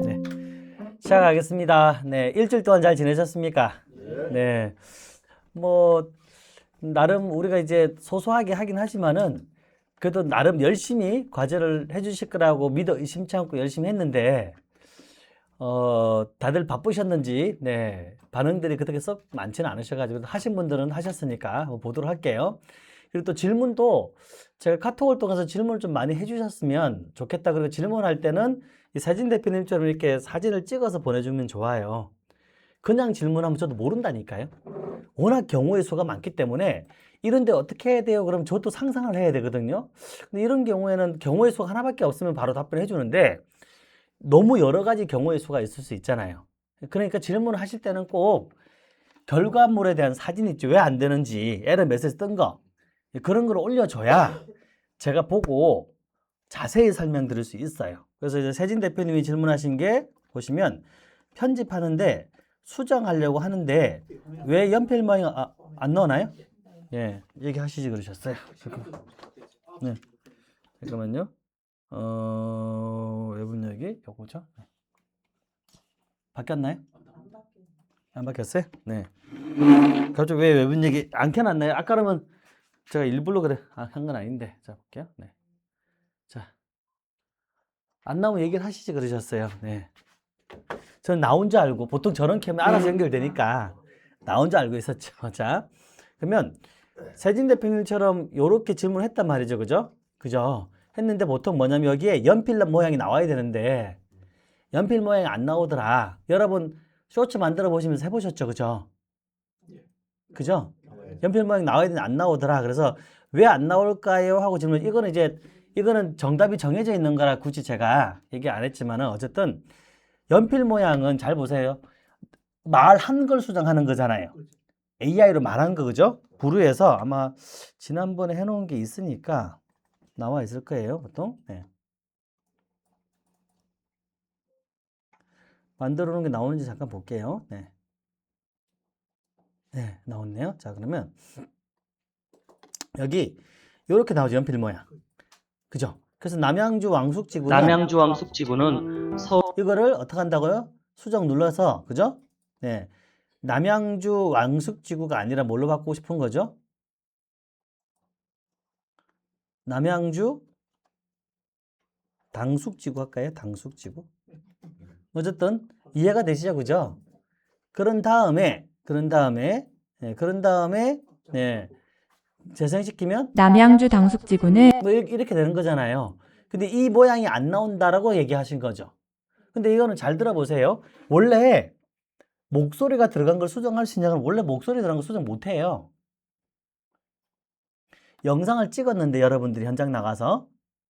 네, 시작하겠습니다. 네, 일주일 동안 잘 지내셨습니까? 네, 뭐 나름 우리가 이제 소소하게 하긴 하지만은 그래도 나름 열심히 과제를 해주실 거라고 믿어 의심치 않고 열심히 했는데 다들 바쁘셨는지 네, 반응들이 그렇게 썩 많지는 않으셔가지고 하신 분들은 하셨으니까 한번 보도록 할게요. 그리고 또 질문도 제가 카톡을 통해서 질문을 좀 많이 해주셨으면 좋겠다. 그리고 질문할 때는 이 사진 대표님처럼 이렇게 사진을 찍어서 보내주면 좋아요. 그냥 질문하면 저도 모른다니까요. 워낙 경우의 수가 많기 때문에 이런데 어떻게 해야 돼요? 그럼 저도 상상을 해야 되거든요. 근데 이런 경우에는 경우의 수가 하나밖에 없으면 바로 답변해 주는데 너무 여러 가지 경우의 수가 있을 수 있잖아요. 그러니까 질문을 하실 때는 꼭 결과물에 대한 사진 있죠. 왜 안 되는지, 에러 메시지 뜬 거. 그런 걸 올려줘야 제가 보고 자세히 설명드릴 수 있어요. 그래서 이제 세진 대표님이 질문하신 게 보시면 편집하는데 수정하려고 하는데 왜 연필 모양 안 넣어놔요? 예, 얘기하시지 그러셨어요. 네, 잠깐만요. 외분역이 요거죠? 바뀌었나요? 안 바뀌었어요? 네. 갑자기 왜 외분역이 안 켜놨나요? 아까 그러면 제가 일부러 그래 한 건 아닌데. 자 볼게요. 네. 자, 안 나오면 얘기를 하시지 그러셨어요. 네. 저는 나온 줄 알고 보통 저런 켜면 알아서 연결되니까 나온 줄 알고 있었죠. 자, 그러면 세진 대표님처럼 요렇게 질문했단 말이죠. 그죠? 그죠? 했는데 보통 뭐냐면 여기에 연필 모양이 나와야 되는데 연필 모양이 안 나오더라. 여러분 쇼츠 만들어 보시면서 해보셨죠? 그죠? 그죠? 연필 모양이 나와야 되는데 안 나오더라. 그래서 왜 안 나올까요? 하고 질문. 이거는 정답이 정해져 있는 거라 굳이 제가 얘기 안 했지만은 어쨌든 연필 모양은 잘 보세요. 말한 걸 수정하는 거잖아요. AI로 말한 거 그죠? 부르에서 아마 지난번에 해놓은 게 있으니까 나와 있을 거예요, 보통. 네. 만들어 놓은 게 나오는지 잠깐 볼게요. 네. 네, 나왔네요. 자, 그러면 여기 이렇게 나오죠, 연필 모양. 그죠? 그래서 남양주 왕숙지구는 이거를 어떻게 한다고요? 수정 눌러서, 그죠? 네. 남양주 왕숙지구가 아니라 뭘로 바꾸고 싶은 거죠? 남양주 당숙지구 할까요? 당숙지구? 어쨌든 이해가 되시죠, 그죠? 그런 다음에 예, 재생시키면 남양주 당숙지구는 뭐 이렇게 되는 거잖아요. 근데 이 모양이 안 나온다라고 얘기하신 거죠. 근데 이거는 잘 들어보세요. 원래 목소리가 들어간 걸 수정할 수 있냐면 원래 목소리 들어간 걸 수정 못 해요. 영상을 찍었는데 여러분들이 현장 나가서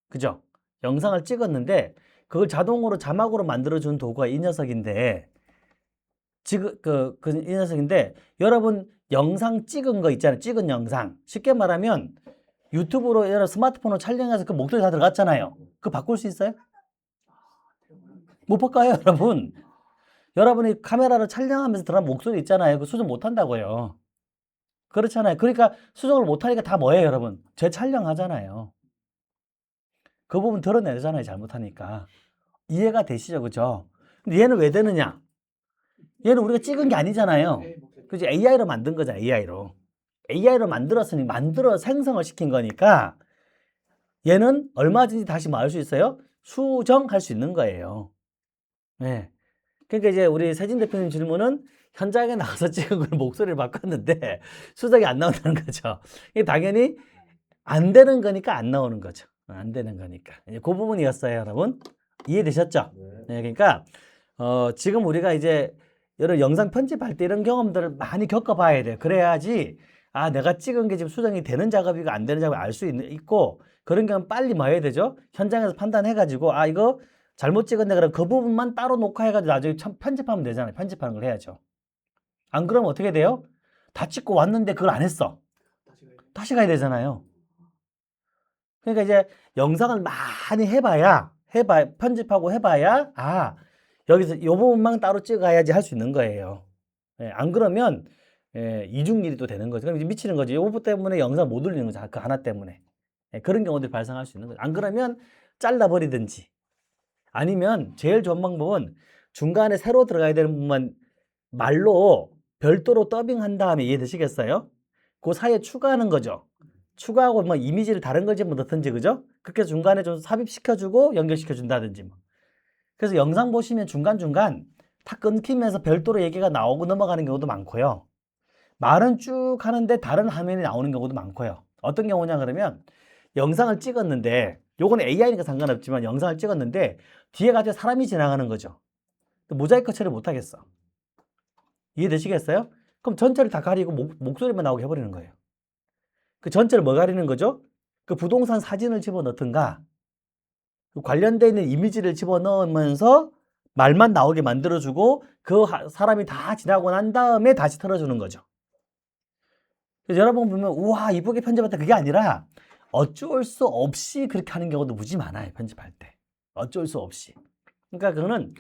그죠? 영상을 찍었는데 그걸 자동으로 자막으로 만들어준 도구가 이 녀석인데 지금 이 녀석인데 여러분 영상 찍은 거 있잖아요. 찍은 영상 쉽게 말하면 유튜브로 여러분 스마트폰으로 촬영해서 그 목소리 다 들어갔잖아요. 그거 바꿀 수 있어요? 못 바꿔요, 여러분. 여러분이 카메라로 촬영하면서 들어간 목소리 있잖아요. 그 수정 못 한다고요. 그렇잖아요. 그러니까 수정을 못 하니까 다 뭐예요, 여러분? 재촬영하잖아요. 그 부분 드러내잖아요, 잘못하니까. 이해가 되시죠, 그죠? 근데 얘는 왜 되느냐? 얘는 우리가 찍은 게 아니잖아요. 그지? AI로 만든 거잖아, AI로. AI로 만들었으니 만들어 생성을 시킨 거니까 얘는 얼마든지 다시 뭐 할 수 있어요? 수정할 수 있는 거예요. 네. 그러니까 이제 우리 세진 대표님 질문은 현장에 나가서 찍은 걸 목소리를 바꿨는데 수정이 안 나온다는 거죠. 이게 당연히 안 되는 거니까 안 나오는 거죠. 안 되는 거니까. 그 부분이었어요, 여러분. 이해되셨죠? 네, 그러니까 지금 우리가 이제 여러 영상 편집할 때 이런 경험들을 많이 겪어봐야 돼요. 그래야지 아 내가 찍은 게 지금 수정이 되는 작업이고 안 되는 작업이 알 수 있고 그런 경우 빨리 뭐 해야 되죠? 현장에서 판단해가지고 아 이거 잘못 찍었네 그럼 그 부분만 따로 녹화해가지고 나중에 편집하면 되잖아요. 편집하는 걸 해야죠. 안 그러면 어떻게 돼요? 다 찍고 왔는데 그걸 안 했어. 다시 가야 되잖아요. 그러니까 이제 영상을 많이 편집하고 해봐야 아 여기서 이 부분만 따로 찍어야지 할 수 있는 거예요. 예, 안 그러면 이중일이 또 되는 거죠. 그럼 이제 미치는 거죠. 이 부분 때문에 영상 못 올리는 거죠. 그 하나 때문에. 예, 그런 경우들이 발생할 수 있는 거죠. 안 그러면 잘라버리든지 아니면 제일 좋은 방법은 중간에 새로 들어가야 되는 부분만 말로 별도로 더빙한 다음에 이해되시겠어요? 그 사이에 추가하는 거죠. 추가하고 뭐 이미지를 다른 걸 좀 넣든지, 그죠? 그렇게 중간에 좀 삽입시켜주고 연결시켜준다든지 뭐. 그래서 영상 보시면 중간중간 다 끊기면서 별도로 얘기가 나오고 넘어가는 경우도 많고요. 말은 쭉 하는데 다른 화면이 나오는 경우도 많고요. 어떤 경우냐 그러면 영상을 찍었는데, 요건 AI니까 상관없지만 영상을 찍었는데 뒤에 갑자기 사람이 지나가는 거죠. 모자이크 처리 못 하겠어. 이해되시겠어요? 그럼 전체를 다 가리고 목소리만 나오게 해버리는 거예요. 그 전체를 뭐 가리는 거죠? 그 부동산 사진을 집어넣든가 관련되어 있는 이미지를 집어넣으면서 말만 나오게 만들어주고 그 사람이 다 지나고 난 다음에 다시 틀어주는 거죠. 그래서 여러분 보면 우와 이쁘게 편집했다, 그게 아니라 어쩔 수 없이 그렇게 하는 경우도 무지 많아요. 편집할 때 어쩔 수 없이. 그러니까 그거는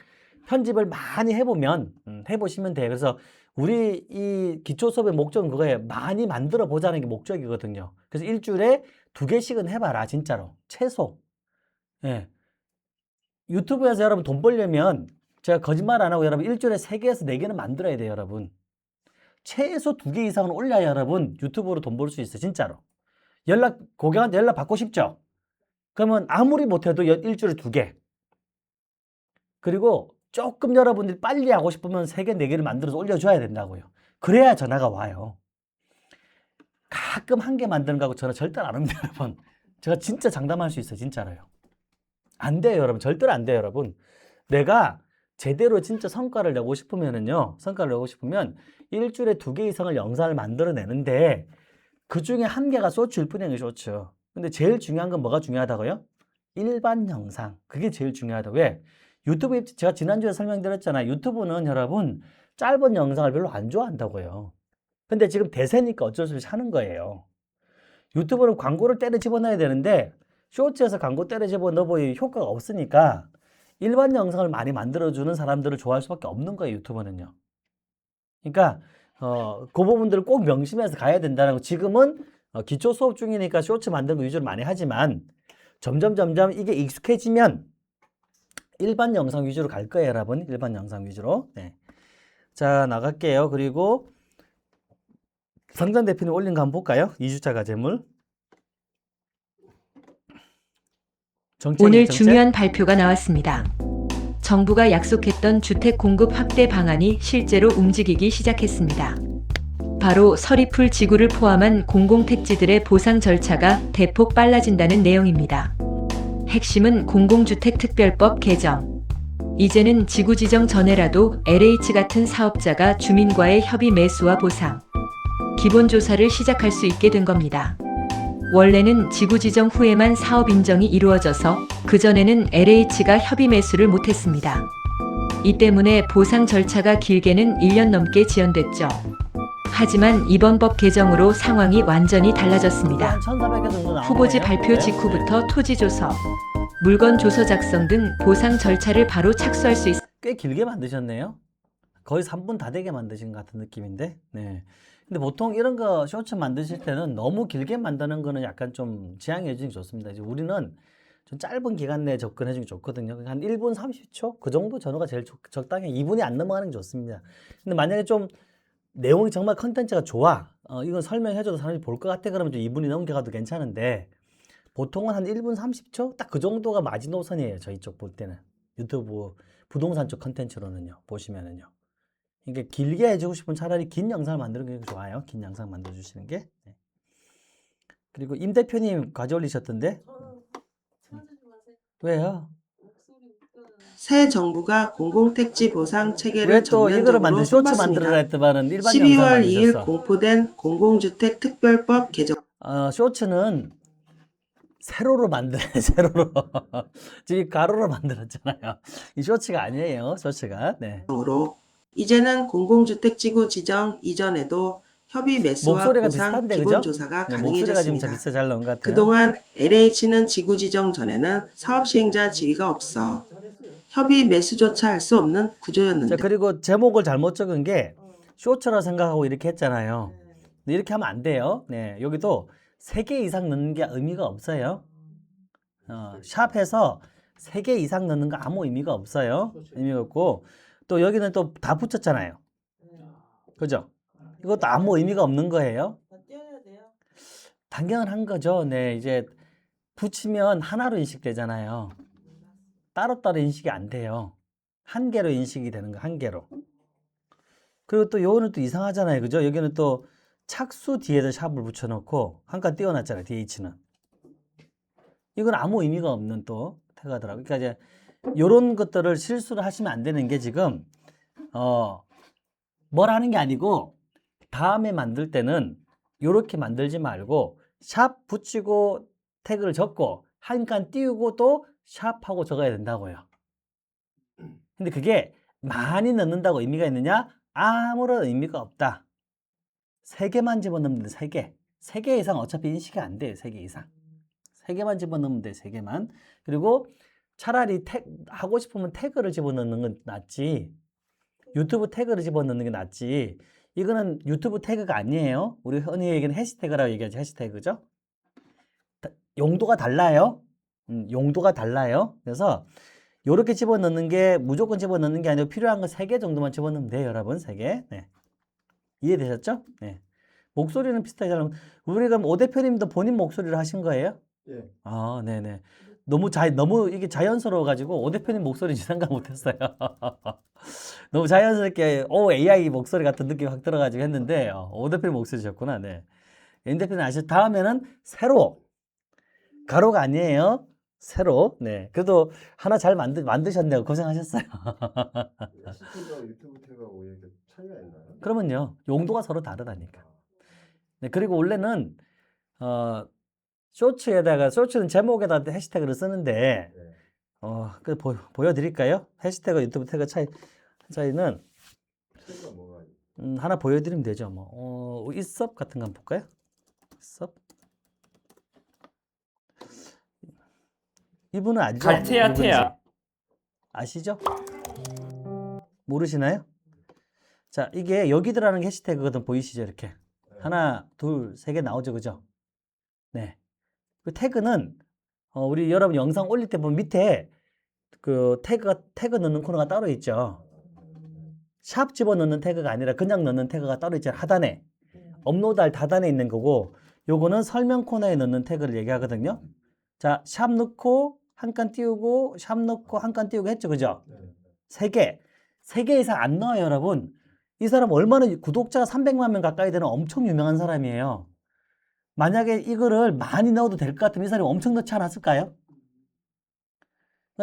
편집을 많이 해보면 해보시면 돼요. 그래서 우리 이 기초 수업의 목적은 그거예요. 많이 만들어 보자는 게 목적이거든요. 그래서 일주일에 2개씩은 해봐라, 진짜로. 최소. 예. 유튜브에서 여러분 돈 벌려면 제가 거짓말 안 하고 여러분 일주일에 3개에서 4개는 만들어야 돼요, 여러분. 최소 2개 이상은 올려야 여러분 유튜브로 돈 벌 수 있어요, 진짜로. 고객한테 연락 받고 싶죠? 그러면 아무리 못해도 일주일에 2개. 그리고 조금 여러분들이 빨리 하고 싶으면 3개, 4개를 만들어서 올려줘야 된다고요. 그래야 전화가 와요. 가끔 1개 만드는 거하고 전화 절대 안 옵니다, 여러분. 제가 진짜 장담할 수 있어요, 진짜로요. 안 돼요, 여러분. 절대로 안 돼요, 여러분. 내가 제대로 진짜 성과를 내고 싶으면은요, 성과를 내고 싶으면 일주일에 2개 이상을 영상을 만들어내는데 그 중에 1개가 쇼츠일 뿐이에요, 쇼츠. 근데 제일 중요한 건 뭐가 중요하다고요? 일반 영상. 그게 제일 중요하다고. 왜? 유튜브, 제가 지난주에 설명드렸잖아요. 유튜브는 여러분 짧은 영상을 별로 안 좋아한다고요. 근데 지금 대세니까 어쩔 수 없이 하는 거예요. 유튜브는 광고를 때려 집어넣어야 되는데 쇼츠에서 광고 때려 집어넣어보니 효과가 없으니까 일반 영상을 많이 만들어주는 사람들을 좋아할 수밖에 없는 거예요, 유튜버는요. 그러니까 그 부분들을 꼭 명심해서 가야 된다는 거. 지금은 기초 수업 중이니까 쇼츠 만드는 거 위주로 많이 하지만 점점 이게 익숙해지면 일반 영상 위주로 갈 거예요, 여러분. 일반 영상 위주로. 네. 자, 나갈게요. 그리고 성장 대표님 올린 거 한번 볼까요? 2주차 과제물. 오늘 중요한 발표가 나왔습니다. 정부가 약속했던 주택 공급 확대 방안이 실제로 움직이기 시작했습니다. 바로 서리풀 지구를 포함한 공공택지들의 보상 절차가 대폭 빨라진다는 내용입니다. 핵심은 공공주택특별법 개정. 이제는 지구 지정 전에라도 LH 같은 사업자가 주민과의 협의 매수와 보상, 기본조사를 시작할 수 있게 된 겁니다. 원래는 지구 지정 후에만 사업 인정이 이루어져서 그전에는 LH가 협의 매수를 못했습니다. 이 때문에 보상 절차가 길게는 1년 넘게 지연됐죠. 하지만 이번 법 개정으로 상황이 완전히 달라졌습니다. 후보지 발표 직후부터 토지 조서, 물건 조서 작성 등 보상 절차를 바로 착수할 수 있습니다. 꽤 길게 만드셨네요. 거의 3분 다 되게 만드신 것 같은 느낌인데. 네. 근데 보통 이런 거 쇼츠 만드실 때는 너무 길게 만드는 거는 약간 좀 지양해 주는 게 좋습니다. 이제 우리는 좀 짧은 기간 내에 접근해 주는 게 좋거든요. 한 1분 30초? 그 정도 전후가 제일 적당해. 2분이 안 넘어가는 게 좋습니다. 근데 만약에 좀 내용이 정말 컨텐츠가 좋아. 이건 설명해줘도 사람들이 볼 것 같아. 그러면 좀 2분이 넘겨가도 괜찮은데 보통은 한 1분 30초? 딱 그 정도가 마지노선이에요. 저희 쪽 볼 때는. 유튜브 부동산 쪽 컨텐츠로는요. 보시면은요. 이게 길게 해주고 싶으면 차라리 긴 영상을 만드는 게 좋아요. 긴 영상 만들어주시는 게. 네. 그리고 임 대표님 과제 올리셨던데? 왜요? 새 정부가 공공택지 보상 체계를 왜 또 이거를 전면적으로 쇼츠 만들어라 손봤습니다. 했더만은 일반 12월 영상 2일 만드셨어. 공포된 공공주택 특별법 개정. 쇼츠는 세로로 만들어요. 세로로. 지금 가로로 만들었잖아요. 이 쇼츠가 아니에요. 쇼츠가. 네. 으로 이제는 공공주택지구 지정 이전에도 협의 매수와 목소리가 보상 비슷한데, 그죠? 기본조사가 네, 목소리가 지금 가능해졌습니다. 비슷해 잘 나온 것 같아요. 그동안 LH는 지구 지정 전에는 사업 시행자 지위가 없어 협의 매수조차 할 수 없는 구조였는데. 자, 그리고 제목을 잘못 적은 게 쇼츠라 생각하고 이렇게 했잖아요. 근데 이렇게 하면 안 돼요. 네, 여기도 3개 이상 넣는 게 의미가 없어요. 샵에서 3개 이상 넣는 거 아무 의미가 없어요. 의미가 없고 또 여기는 또 다 붙였잖아요. 그죠? 이것도 아무 의미가 없는 거예요. 띄워야 돼요. 당연한 거죠. 네, 이제 붙이면 하나로 인식되잖아요. 따로따로 인식이 안 돼요. 한 개로 인식이 되는 거, 한 개로. 그리고 또 요거는 또 이상하잖아요. 그죠? 여기는 또 착수 뒤에다 샵을 붙여놓고 한 칸 띄워놨잖아요. DH는. 이건 아무 의미가 없는 또 태그하더라고요. 그러니까 이제 요런 것들을 실수를 하시면 안 되는 게 지금 뭘 하는 게 아니고 다음에 만들 때는 요렇게 만들지 말고 샵 붙이고 태그를 적고 한 칸 띄우고 또 샵하고 적어야 된다고요. 근데 그게 많이 넣는다고 의미가 있느냐? 아무런 의미가 없다. 3개만 집어넣으면 돼, 3개. 3개 이상 어차피 인식이 안 돼요, 3개 이상. 3개만 집어넣으면 돼, 3개만. 그리고 차라리 하고 싶으면 태그를 집어넣는 건 낫지. 유튜브 태그를 집어넣는 게 낫지. 이거는 유튜브 태그가 아니에요. 우리 흔히 얘기하는 해시태그라고 얘기하죠, 해시태그죠? 용도가 달라요. 용도가 달라요. 그래서 요렇게 집어넣는 게 무조건 집어넣는 게 아니고 필요한 거 3개 정도만 집어넣으면 돼요, 여러분. 3개. 네. 이해되셨죠? 네. 목소리는 비슷하게 잘 우리가 오 대표님도 본인 목소리를 하신 거예요? 예. 아, 네네. 너무 이게 자연스러워가지고 오 대표님 목소리 생각 못했어요. 너무 자연스럽게 AI 목소리 같은 느낌이 확 들어가지고 했는데 오 대표님 목소리셨구나. 네. 임 대표님 다음에는 세로 가로가 아니에요. 세로. 네. 그래도 하나 잘 만드셨네요. 고생하셨어요. 해시태그와 유튜브 태그하고 이렇게 차이가 있나요? 그러면요. 용도가 서로 다르다니까. 네. 그리고 원래는 쇼츠는 제목에다 해시태그를 쓰는데 네. 그 보여드릴까요? 해시태그 유튜브 태그 차이는 차이가 뭐가 하나 보여드리면 되죠. 뭐 이썹 같은 거 한번 볼까요? 이썹. 이분은 알죠? 갈테야 테야. 아시죠? 모르시나요? 자, 이게 여기 들어가는 게 해시태그거든. 보이시죠? 이렇게 하나, 둘, 3개 나오죠, 그죠? 네. 그 태그는 우리 여러분 영상 올릴 때 보면 밑에 그 태그 넣는 코너가 따로 있죠. 샵 집어넣는 태그가 아니라 그냥 넣는 태그가 따로 있잖아요. 하단에 업로드할 하단에 있는 거고, 요거는 설명 코너에 넣는 태그를 얘기하거든요. 자, 샵 넣고 한 칸 띄우고 샵 넣고 한 칸 띄우고 했죠, 그죠? 3개 3개 이상 안 넣어요, 여러분. 이 사람 얼마나 구독자가 300만 명 가까이 되는 엄청 유명한 사람이에요. 만약에 이거를 많이 넣어도 될 것 같으면 이 사람이 엄청 넣지 않았을까요?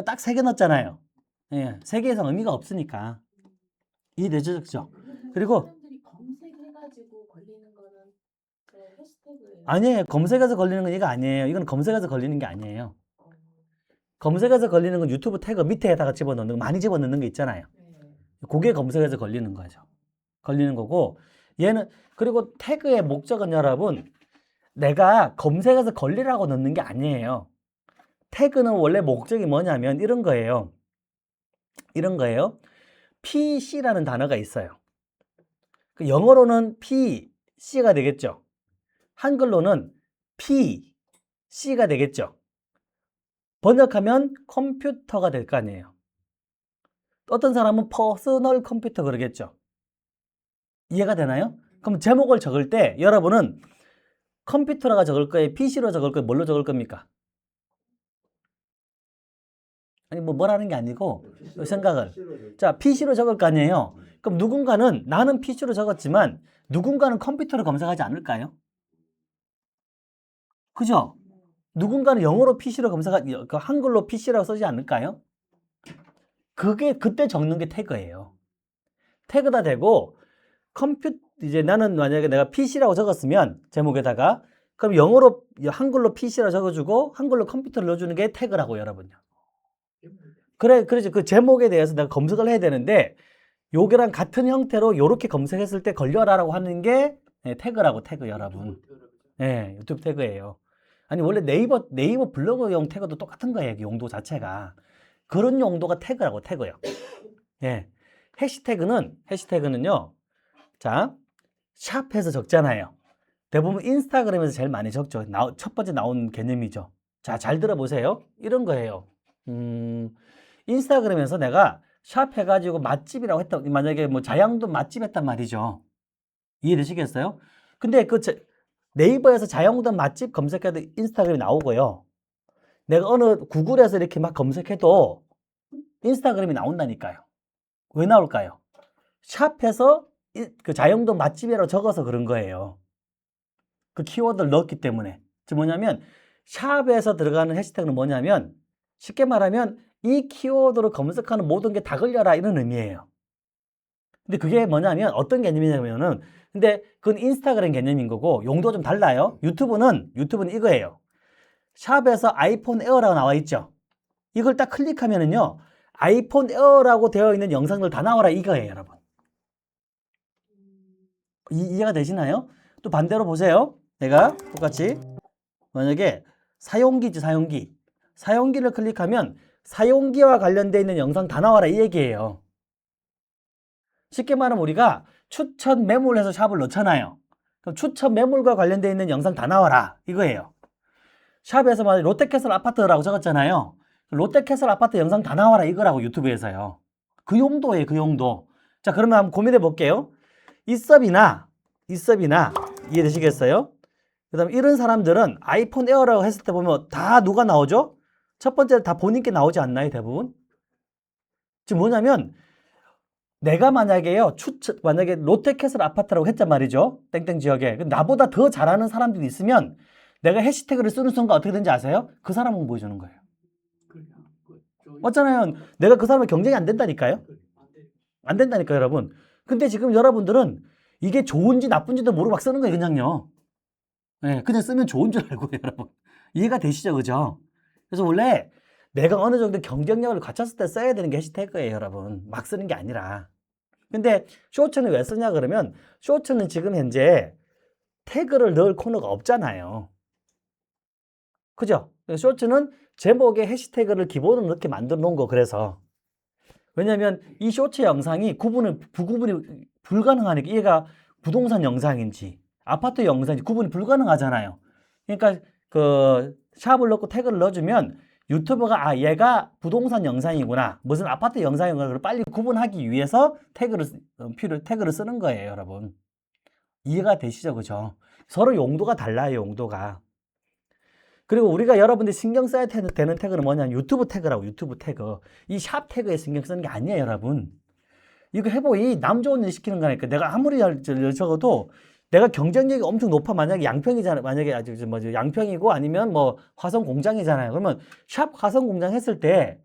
딱 3개 넣었잖아요. 예, 3개 이상 의미가 없으니까. 이해되죠? 그죠? 그리고 사람들이 검색해가지고 걸리는 거는 그 해시태그예요. 아니에요. 검색해서 걸리는 건 이거 아니에요. 이건 검색해서 걸리는 게 아니에요. 검색해서 걸리는 건 유튜브 태그 밑에다가 집어넣는 거, 많이 집어넣는 게 있잖아요. 네. 그게 검색해서 걸리는 거죠. 걸리는 거고, 얘는, 그리고 태그의 목적은 여러분, 내가 검색해서 걸리라고 넣는 게 아니에요. 태그는 원래 목적이 뭐냐면 이런 거예요. 이런 거예요. PC라는 단어가 있어요. 그 영어로는 PC가 되겠죠. 한글로는 PC가 되겠죠. 번역하면 컴퓨터가 될 거 아니에요. 어떤 사람은 퍼스널 컴퓨터 그러겠죠. 이해가 되나요? 그럼 제목을 적을 때 여러분은 컴퓨터라고 적을 거예요? PC로 적을 거예요? 뭘로 적을 겁니까? 아니 뭐라는 게 아니고 생각을. 자, PC로 적을 거 아니에요. 그럼 누군가는 나는 PC로 적었지만 누군가는 컴퓨터로 검색하지 않을까요? 그죠? 누군가는 영어로 PC로 한글로 PC라고 쓰지 않을까요? 그때 적는 게 태그예요. 태그다 대고 이제 나는 만약에 내가 PC라고 적었으면 제목에다가 그럼 영어로 한글로 PC라고 적어주고 한글로 컴퓨터를 넣어주는 게 태그라고 여러분요. 그래서 그 제목에 대해서 내가 검색을 해야 되는데 요게랑 같은 형태로 요렇게 검색했을 때 걸려라라고 하는 게 태그라고 태그 여러분. 네, 유튜브 태그예요. 아니 원래 네이버 블로그용 태그도 똑같은 거예요. 용도 자체가. 그런 용도가 태그라고 태그요. 예. 해시태그는요. 자, 샵해서 적잖아요. 대부분 인스타그램에서 제일 많이 적죠. 첫 번째 나온 개념이죠. 자, 잘 들어보세요. 이런 거예요. 인스타그램에서 내가 샵 해가지고 맛집이라고 했다. 만약에 뭐 자양동 맛집 했단 말이죠. 이해되시겠어요? 근데 그 네이버에서 자양동 맛집 검색해도 인스타그램이 나오고요. 내가 어느 구글에서 이렇게 막 검색해도 인스타그램이 나온다니까요. 왜 나올까요? 샵에서 그 자양동 맛집이라고 적어서 그런 거예요. 그 키워드를 넣었기 때문에. 즉 뭐냐면 샵에서 들어가는 해시태그는 뭐냐면 쉽게 말하면 이 키워드로 검색하는 모든 게 다 걸려라 이런 의미예요. 근데 그게 뭐냐면 어떤 개념이냐면은 근데 그건 인스타그램 개념인 거고 용도가 좀 달라요. 유튜브는 이거예요. 샵에서 아이폰 에어라고 나와 있죠. 이걸 딱 클릭하면은요. 아이폰 에어라고 되어 있는 영상들 다 나와라 이거예요, 여러분. 이해가 되시나요? 또 반대로 보세요. 내가 똑같이 만약에 사용기지 사용기를 클릭하면 사용기와 관련되어 있는 영상 다 나와라 이 얘기예요. 쉽게 말하면 우리가 추천 매물해서 샵을 넣잖아요. 그럼 추천 매물과 관련되어 있는 영상 다 나와라 이거예요. 샵에서 만약 롯데캐슬 아파트라고 적었잖아요. 롯데캐슬 아파트 영상 다 나와라 이거라고 유튜브에서요. 그 용도예요, 그 용도. 자, 그러면 한번 고민해 볼게요. 이섭이나 이해되시겠어요? 그 다음에 이런 사람들은 아이폰 에어라고 했을 때 보면 다 누가 나오죠? 첫 번째 다 본인께 나오지 않나요, 대부분? 지금 뭐냐면 내가 만약에요, 만약에 롯데캐슬 아파트라고 했단 말이죠. 땡땡 지역에. 나보다 더 잘하는 사람들이 있으면 내가 해시태그를 쓰는 순간 어떻게 되는지 아세요? 그 사람은 보여주는 거예요. 맞잖아요. 내가 그 사람과 경쟁이 안 된다니까요. 안 된다니까요, 여러분. 근데 지금 여러분들은 이게 좋은지 나쁜지도 모르고 막 쓰는 거예요, 그냥요. 네, 그냥 쓰면 좋은 줄 알고, 여러분. 이해가 되시죠, 그죠? 그래서 원래 내가 어느 정도 경쟁력을 갖췄을 때 써야 되는 게 해시태그예요, 여러분. 막 쓰는 게 아니라. 근데 쇼츠는 왜 쓰냐 그러면 쇼츠는 지금 현재 태그를 넣을 코너가 없잖아요. 그죠? 쇼츠는 제목에 해시태그를 기본으로 넣게 만들어 놓은 거 그래서. 왜냐면 이 쇼츠 영상이 구분이 불가능하니까 얘가 부동산 영상인지 아파트 영상인지 구분이 불가능하잖아요. 그러니까 그 샵을 넣고 태그를 넣어주면 유튜버가 얘가 부동산 영상이구나 무슨 아파트 영상이구나 빨리 구분하기 위해서 태그를 쓰는 거예요, 여러분. 이해가 되시죠, 그죠? 서로 용도가 달라요, 용도가. 그리고 우리가 여러분들이 신경 써야 되는 태그는 뭐냐면 유튜브 태그라고, 유튜브 태그. 이 샵 태그에 신경 쓰는 게 아니에요, 여러분. 이거 해보이 남 좋은 일 시키는 거니까 내가 아무리 적어도 내가 경쟁력이 엄청 높아. 만약에 양평이잖아요. 만약에 양평이고 아니면 뭐 화성 공장이잖아요. 그러면 샵 화성 공장 했을 때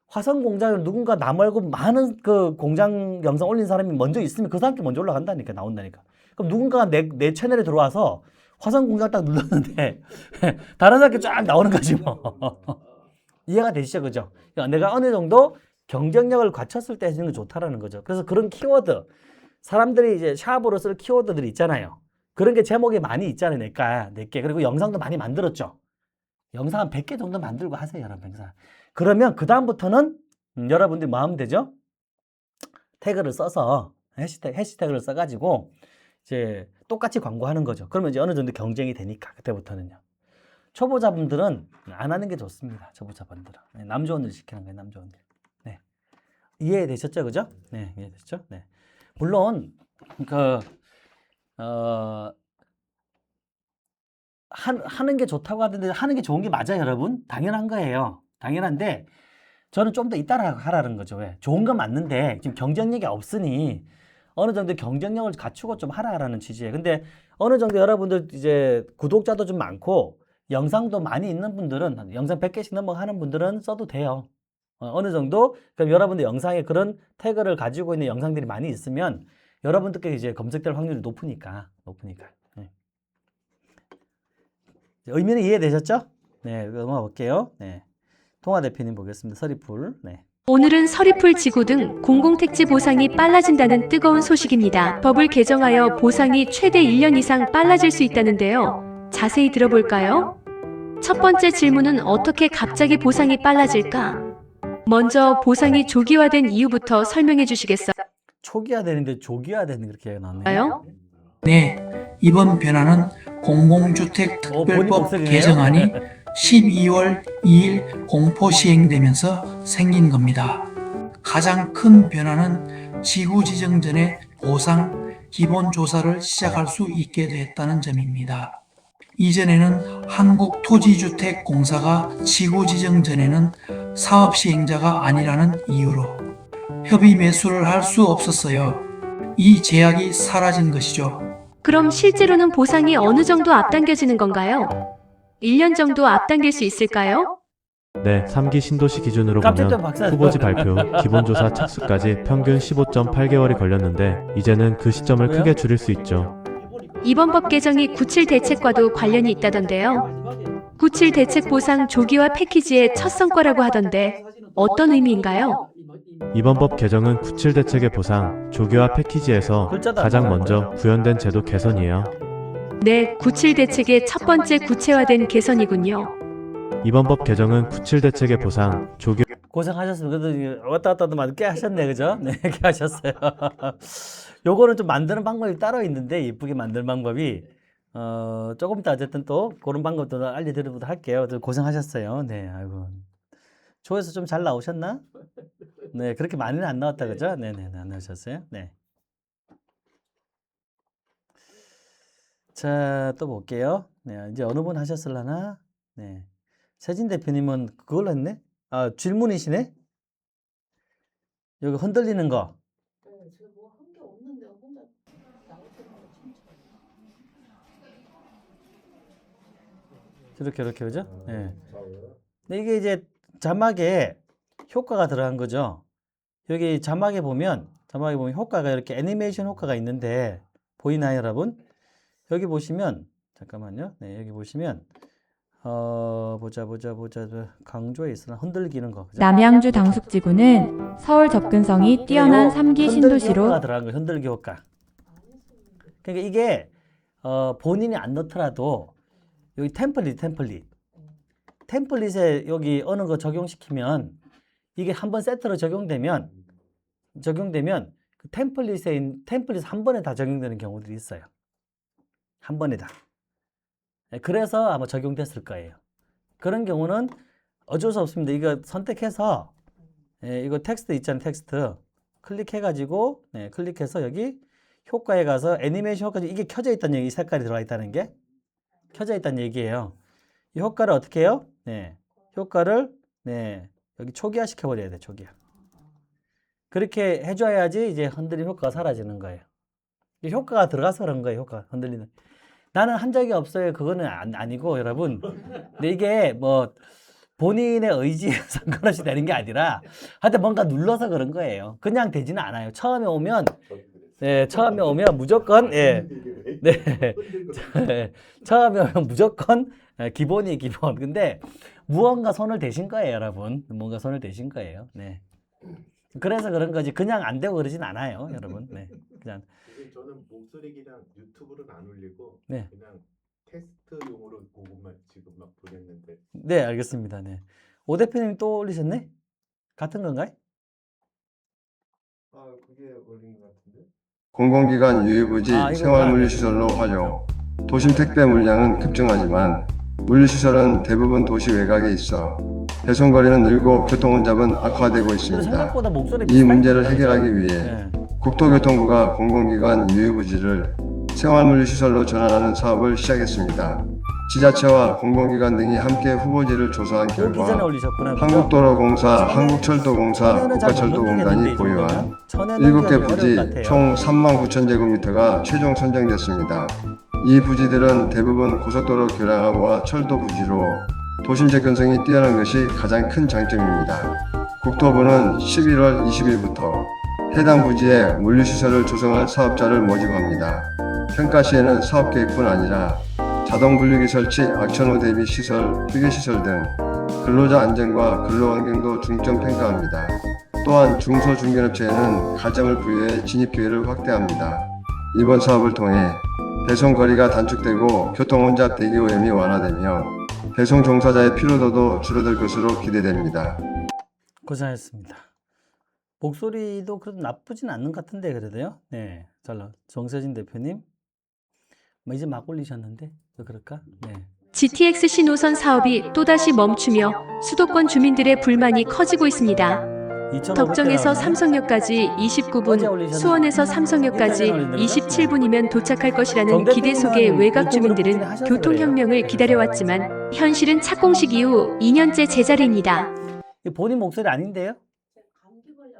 화성 공장을 누군가 나 말고 많은 그 공장 영상 올린 사람이 먼저 있으면 그 사람께 먼저 올라간다니까, 나온다니까. 그럼 누군가가 내 채널에 들어와서 화성 공장 딱 눌렀는데 다른 사람께 쫙 나오는 거지 뭐. 이해가 되시죠, 그죠? 내가 어느 정도 경쟁력을 갖췄을 때 해주는 게 좋다라는 거죠. 그래서 그런 키워드, 사람들이 이제 샵으로 쓸 키워드들이 있잖아요. 그런 게 제목에 많이 있잖아요, 내게. 그리고 영상도 많이 만들었죠. 영상 한 100개 정도 만들고 하세요, 여러분. 그러면 그다음부터는 여러분들이 뭐 하면 되죠? 태그를 써서 해시태그를 써가지고 이제 똑같이 광고하는 거죠. 그러면 이제 어느 정도 경쟁이 되니까 그때부터는요. 초보자분들은 안 하는 게 좋습니다. 초보자분들은 남 좋은 일 시키는 거예요, 남 좋은 일. 네, 이해되셨죠, 그죠? 네, 이해되셨죠? 네. 물론 하는 게 좋다고 하던데 하는 게 좋은 게 맞아요, 여러분. 당연한 거예요. 당연한데 저는 좀 더 이따라 하라는 거죠. 왜? 좋은 건 맞는데 지금 경쟁력이 없으니 어느 정도 경쟁력을 갖추고 좀 하라라는 취지예요. 근데 어느 정도 여러분들 이제 구독자도 좀 많고 영상도 많이 있는 분들은 영상 100개씩 넘어 하는 분들은 써도 돼요. 어느 정도 그럼 여러분들 영상에 그런 태그를 가지고 있는 영상들이 많이 있으면 여러분들께 이제 검색될 확률이 높으니까. 네. 의미는 이해되셨죠? 네, 넘어가 볼게요. 네. 통화 대표님 보겠습니다. 서리풀. 네. 오늘은 서리풀 지구 등 공공택지 보상이 빨라진다는 뜨거운 소식입니다. 법을 개정하여 보상이 최대 1년 이상 빨라질 수 있다는데요. 자세히 들어볼까요? 첫 번째 질문은 어떻게 갑자기 보상이 빨라질까? 먼저 보상이 조기화된 이유부터 설명해 주시겠어요? 초기화되는데 조기화되는 그렇게 나왔네요. 네, 이번 변화는 공공주택 본인 특별법 목소리네요. 개정안이 12월 2일 공포 시행되면서 생긴 겁니다. 가장 큰 변화는 지구 지정 전에 보상 기본 조사를 시작할 수 있게 됐다는 점입니다. 이전에는 한국토지주택공사가 지구 지정 전에는 사업 시행자가 아니라는 이유로 협의 매수를 할 수 없었어요. 이 제약이 사라진 것이죠. 그럼 실제로는 보상이 어느 정도 앞당겨지는 건가요? 1년 정도 앞당길 수 있을까요? 네, 3기 신도시 기준으로 깜짝 보면 박사. 후보지 발표, 기본조사 착수까지 평균 15.8개월이 걸렸는데 이제는 그 시점을 왜요? 크게 줄일 수 있죠. 이번 법 개정이 97 대책과도 관련이 있다던데요. 97 대책 보상 조기화 패키지의 첫 성과라고 하던데 어떤 의미인가요? 이번 법 개정은 97 대책의 보상, 조기화 패키지에서 글자도 안 가장 나와요. 먼저 구현된 제도 개선이에요. 네, 97 대책의 첫 번째 구체화된 개선이군요. 이번 법 개정은 97 대책의 보상, 조기 고생하셨습니다. 그래도 왔다 갔다 하도 꽤 하셨네, 그죠? 네, 꽤 하셨어요. 요거는 좀 만드는 방법이 따로 있는데, 이쁘게 만드는 방법이, 조금 이따 어쨌든 또 그런 방법도 알려드리도록 할게요. 좀 고생하셨어요. 네, 아이고. 조회수 좀 잘 나오셨나? 네, 그렇게 많이는 안 나왔다, 그죠? 네네, 안 나오셨어요? 네. 자, 또 볼게요. 네, 이제 어느 분 하셨을라나? 네. 세진 대표님은 그걸로 했네? 아, 질문이시네? 여기 흔들리는 거. 네, 제가 뭐 한 게 없는데 혼자 나올 때마다 춤춰요. 이렇게, 그죠? 네. 근데 이게 이제 자막에 효과가 들어간 거죠. 여기 자막에 보면 효과가 이렇게 애니메이션 효과가 있는데, 보이나요, 여러분? 여기 보시면, 잠깐만요. 네, 여기 보시면, 보자. 강조에 있으나 흔들기는 거. 그죠? 남양주 당숙지구는 서울 접근성이 뛰어난 요 3기 흔들기 신도시로 효과가 들어간 거예요. 흔들기 효과. 그러니까 이게 본인이 안 넣더라도 여기 템플릿에 여기 어느 거 적용시키면 이게 한번 세트로 적용되면 그 템플릿 한 번에 다 적용되는 경우들이 있어요. 한 번에 다. 네, 그래서 아마 적용됐을 거예요. 그런 경우는 어쩔 수 없습니다. 이거 선택해서 이거 텍스트 있잖아요. 텍스트 클릭해가지고 클릭해서 여기 효과에 가서 애니메이션 효과 이게 켜져 있다는 얘기, 이 색깔이 들어가 있다는 게 켜져 있다는 얘기예요. 이 효과를 어떻게 해요? 효과를 여기 초기화 시켜버려야 돼. 초기화. 그렇게 해줘야지 이제 흔들림 효과가 사라지는 거예요. 이 효과가 들어가서 그런 거예요. 효과 흔들리는. 나는 한 적이 없어요. 그거는 아니고 여러분. 근데 이게 뭐 본인의 의지에 상관없이 되는 게 아니라 하여튼 뭔가 눌러서 그런 거예요. 그냥 되지는 않아요. 처음에 오면 무조건 처음에 오면 무조건 기본이 기본. 근데 무언가 손을 대신 거예요, 여러분. 뭔가 손을 대신 거예요. 네. 그래서 그런 거지. 그냥 안 되고 그러진 않아요, 여러분. 네. 그냥 저는 목소리기랑 유튜브로는 안 올리고 네. 그냥 테스트용으로 그것만 지금 막 보냈는데. 네, 알겠습니다. 네. 오 대표님 또 올리셨네? 같은 건가요? 아, 그게 올린 것 같은데. 공공기관 유휴부지 이거 생활물류시설로 활용. 도심 택배 물량은 급증하지만 물류시설은 대부분 도시 외곽에 있어 배송거리는 늘고 교통혼잡은 악화되고 그래서 있습니다. 생각보다 목소리 이 문제를 해결하기 위해 네. 국토교통부가 공공기관 유휴부지를 생활물류시설로 전환하는 사업을 시작했습니다. 지자체와 공공기관 등이 함께 후보지를 조사한 그 기전에 결과 올리셨구나. 한국도로공사, 한국철도공사, 국가철도공단이 보유한 7개 부지 총 39,000제곱미터가 최종 선정됐습니다. 이 부지들은 대부분 고속도로 교량화와 철도 부지로 도심 접근성이 뛰어난 것이 가장 큰 장점입니다. 국토부는 11월 20일부터 해당 부지에 물류시설을 조성할 사업자를 모집합니다. 평가 시에는 사업계획뿐 아니라 자동분류기 설치, 악천후 대비 시설, 휴게시설 등 근로자 안전과 근로환경도 중점 평가합니다. 또한 중소중견업체에는 가점을 부여해 진입기회를 확대합니다. 이번 사업을 통해 배송거리가 단축되고 교통혼잡 대기오염이 완화되며 배송 종사자의 피로도도 줄어들 것으로 기대됩니다. 고생하셨습니다. 목소리도 그래도 나쁘진 않는 것 같은데 그래도요. 네, 잘 나. 정세진 대표님, 뭐 이제 막 올리셨는데 왜 그럴까? 네. GTX 신호선 사업이 또다시 멈추며 수도권 주민들의 불만이 커지고 있습니다. 덕정에서 삼성역까지 29분, 수원에서 삼성역까지 27분이면 도착할 것이라는 기대 속에 외곽 주민들은 교통혁명을 기다려왔지만 현실은 착공식 이후 2년째 제자리입니다. 본인 목소리 아닌데요? 감기 걸려.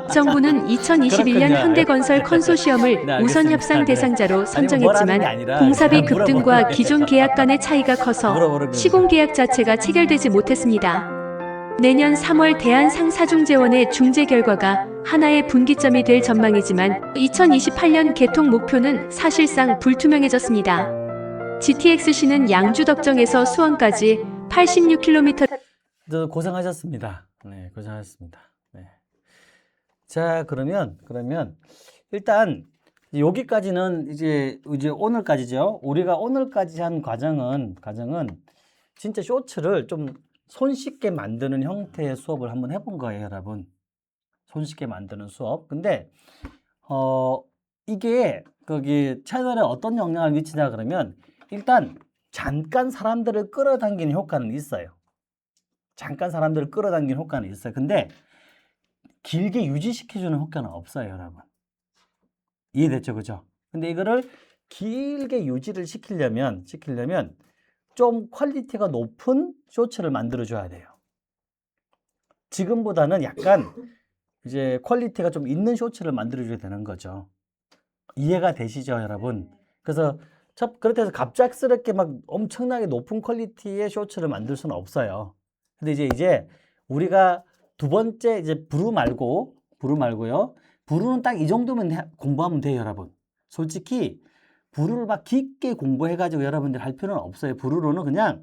정부는 2021년 현대건설 컨소시엄을 네, 우선 알겠습니다. 협상 네. 대상자로 뭐라는 게 선정했지만 아니라 공사비 그냥 물어보는 급등과 거예요. 기존 계약 간의 차이가 커서 물어보는 거예요. 시공계약 자체가 체결되지 못했습니다. 내년 3월 대한상사중재원의 중재 결과가 하나의 분기점이 될 전망이지만 2028년 개통 목표는 사실상 불투명해졌습니다. GTX-C는 양주 덕정에서 수원까지 86km 고생하셨습니다. 네, 고생하셨습니다. 네. 자, 그러면 일단 여기까지는 이제 오늘까지죠. 우리가 오늘까지 한 과정은 진짜 쇼츠를 좀 손쉽게 만드는 형태의 수업을 한번 해본 거예요, 여러분. 손쉽게 만드는 수업. 근데 이게 거기 채널에 어떤 영향을 미치냐 그러면 일단 잠깐 사람들을 끌어당기는 효과는 있어요. 잠깐 사람들을 끌어당기는 효과는 있어요. 근데 길게 유지시켜주는 효과는 없어요, 여러분. 이해됐죠, 그죠? 근데 이거를 길게 유지를 시키려면 좀 퀄리티가 높은 쇼츠를 만들어줘야 돼요. 지금보다는 약간 이제 퀄리티가 좀 있는 쇼츠를 만들어줘야 되는 거죠. 이해가 되시죠, 여러분? 그래서 그렇게 해서 갑작스럽게 막 엄청나게 높은 퀄리티의 쇼츠를 만들 수는 없어요. 근데 이제 우리가 두 번째 이제 부루 말고요. 부루는 딱 이 정도면 공부하면 돼요, 여러분. 솔직히 부루를 막 깊게 공부해가지고 여러분들 할 필요는 없어요. 부루로는 그냥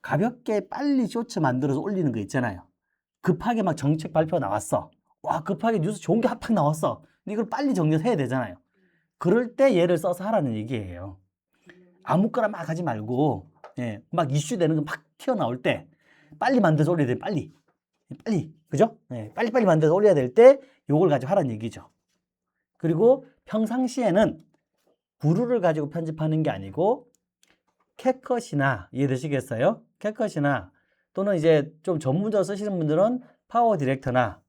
가볍게 빨리 쇼츠 만들어서 올리는 거 있잖아요. 급하게 막 정책 발표 나왔어. 와, 급하게 뉴스 좋은 게 팍 나왔어. 근데 이걸 빨리 정리해서 해야 되잖아요. 그럴 때 얘를 써서 하라는 얘기예요. 아무거나 막 하지 말고, 예, 막 이슈 되는 거 막 튀어나올 때 빨리 만들어서 올려야 돼요. 빨리. 그죠? 예, 빨리빨리 만들어서 올려야 될 때 요걸 가지고 하라는 얘기죠. 그리고 평상시에는 부루를 가지고 편집하는 게 아니고 캡컷이나 이해되시겠어요? 캡컷이나 또는 이제 좀 전문적으로 쓰시는 분들은 파워 디렉터나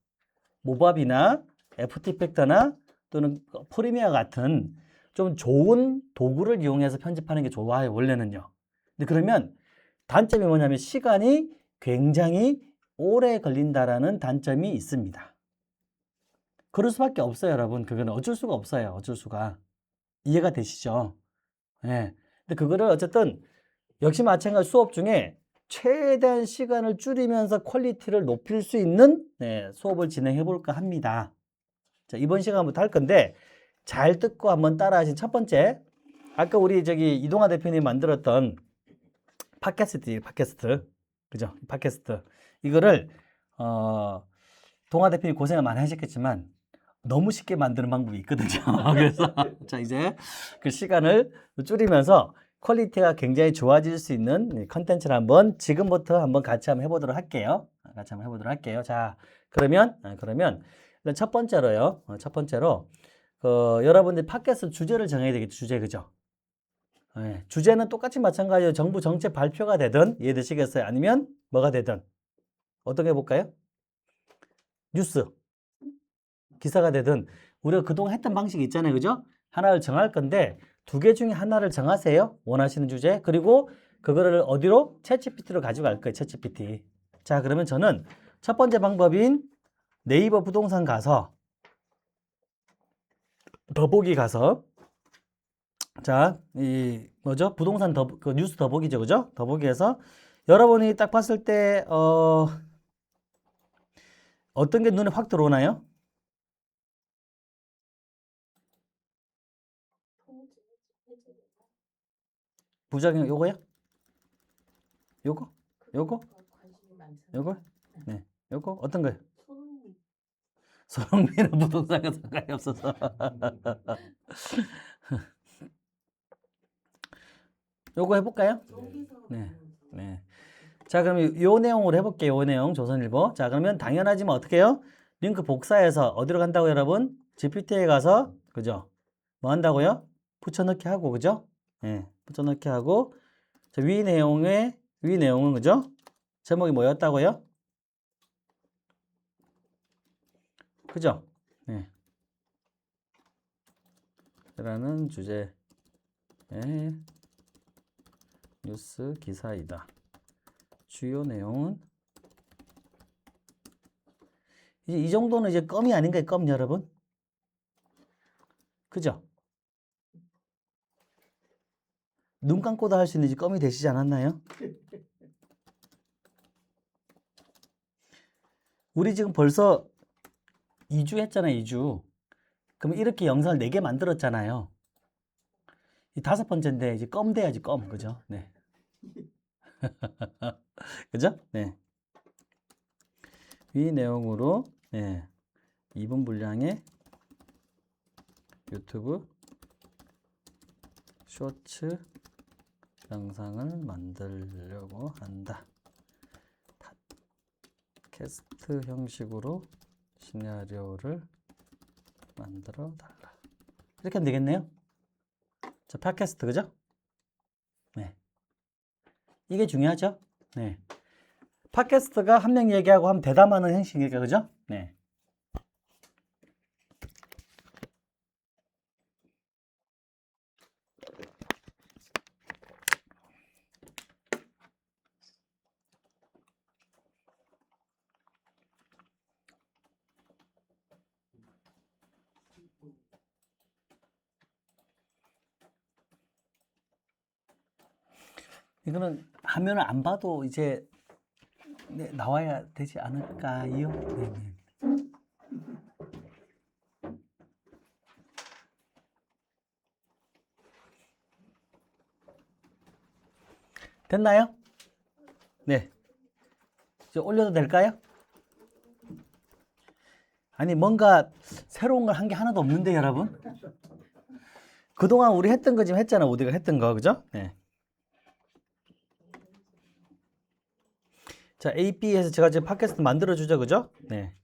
모밥이나 애프터 이펙터나 또는 프리미어 같은 좀 좋은 도구를 이용해서 편집하는 게 좋아요, 원래는요. 근데 그러면 단점이 뭐냐면 시간이 굉장히 오래 걸린다라는 단점이 있습니다. 그럴 수밖에 없어요, 여러분. 그거는 어쩔 수가 없어요. 어쩔 수가. 이해가 되시죠? 예. 근데 그거를 어쨌든 역시 마찬가지 수업 중에 최대한 시간을 줄이면서 퀄리티를 높일 수 있는 수업을 진행해 볼까 합니다. 자, 이번 시간부터 할 건데 잘 듣고 한번 따라 하신 첫 번째, 아까 우리 이동환 대표님이 만들었던 팟캐스트. 그죠? 팟캐스트. 이거를 동환 대표님이 고생을 많이 하셨겠지만 너무 쉽게 만드는 방법이 있거든요. 그래서 자, 이제 그 시간을 줄이면서 퀄리티가 굉장히 좋아질 수 있는 컨텐츠를 지금부터 한번 같이 한번 해보도록 할게요. 자, 그러면 일단 첫 번째로 여러분들 팟캐스트 주제를 정해야 되겠죠. 주제, 그죠? 네, 주제는 똑같이 마찬가지로 정부 정책 발표가 되든, 이해되시겠어요? 아니면 뭐가 되든 어떤 게 해볼까요? 뉴스 기사가 되든 우리가 그동안 했던 방식이 있잖아요, 그죠? 하나를 정할 건데 두 개 중에 하나를 정하세요. 원하시는 주제. 그리고 그거를 어디로? 챗GPT로 가져갈 거예요. 챗GPT. 자, 그러면 저는 첫 번째 방법인 네이버 부동산 가서 더보기 가서 자, 부동산 뉴스 더보기죠, 그죠? 더보기에서 여러분이 딱 봤을 때 어떤 게 눈에 확 들어오나요? 부작용 요거요? 요거? 네, 요거 어떤 거요? 손흥민은 부동산과 상관이 없어서. 요거 해볼까요? 네. 자, 그럼 요 내용으로 해볼게요. 요 내용 조선일보. 자, 그러면 당연하지만 어떻게 해요? 링크 복사해서 어디로 간다고 여러분? GPT에 가서, 그죠? 뭐 한다고요? 붙여넣기 하고, 그죠? 예, 붙여넣기 하고, 자, 위 내용은 그죠? 제목이 뭐였다고요? 그죠? 네. 라는 주제의 뉴스 기사이다. 주요 내용은 이제 이 정도는 이제 껌이 아닌가요, 껌 여러분? 그죠? 눈 감고도 할 수 있는 이제 껌이 되시지 않았나요? 우리 지금 벌써 2주 했잖아요, 2주. 그럼 이렇게 영상을 4개 만들었잖아요. 이 5번째인데 이제 껌 돼야지, 껌. 그죠? 네. 그죠? 네. 이 내용으로, 네. 2분 분량의 유튜브 쇼츠 영상을 만들려고 한다. 팟캐스트 형식으로 시나리오를 만들어 달라. 이렇게 하면 되겠네요. 자, 팟캐스트, 그죠? 네. 이게 중요하죠? 네. 팟캐스트가 한 명 얘기하고 하면 대담하는 형식이니까, 그죠? 네. 이거는 화면을 안 봐도 이제 네, 나와야 되지 않을까요? 네네. 됐나요? 네. 이제 올려도 될까요? 아니, 뭔가 새로운 걸 한 게 하나도 없는데, 여러분? 그동안 우리 했던 거 지금 했잖아, 우리가 했던 거, 그죠? 네. 자, A, B에서 제가 지금 팟캐스트 만들어주죠, 그죠? 네.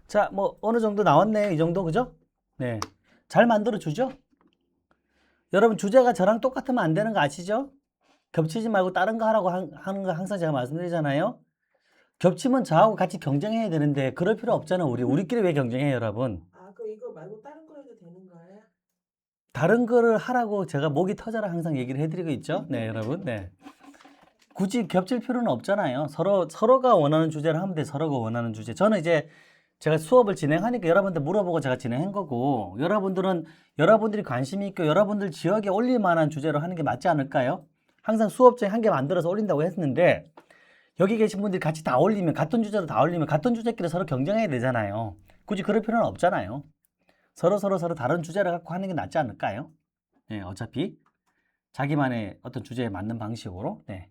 자, 뭐 어느 정도 나왔네요. 이 정도, 그죠? 네. 잘 만들어주죠? 여러분, 주제가 저랑 똑같으면 안 되는 거 아시죠? 겹치지 말고 다른 거 하라고 하는 거 항상 제가 말씀드리잖아요. 겹치면 저하고 같이 경쟁해야 되는데 그럴 필요 없잖아. 우리끼리 왜 경쟁해요, 여러분? 아, 그 이거 말고 다른 거 해도 되는 거예요? 다른 거를 하라고 제가 목이 터져라 항상 얘기를 해드리고 있죠. 네, 여러분. 네. 굳이 겹칠 필요는 없잖아요. 서로가 원하는 주제를 하면 돼. 서로가 원하는 주제. 저는 이제 제가 수업을 진행하니까 여러분들 물어보고 제가 진행한 거고, 여러분들이 관심이 있고 여러분들 지역에 올릴 만한 주제로 하는 게 맞지 않을까요? 항상 수업 중에 한 개 만들어서 올린다고 했는데, 여기 계신 분들이 같이 다 올리면, 같은 주제로 다 올리면 같은 주제끼리 서로 경쟁해야 되잖아요. 굳이 그럴 필요는 없잖아요. 서로 다른 주제를 갖고 하는 게 낫지 않을까요? 네, 어차피 자기만의 어떤 주제에 맞는 방식으로. 네.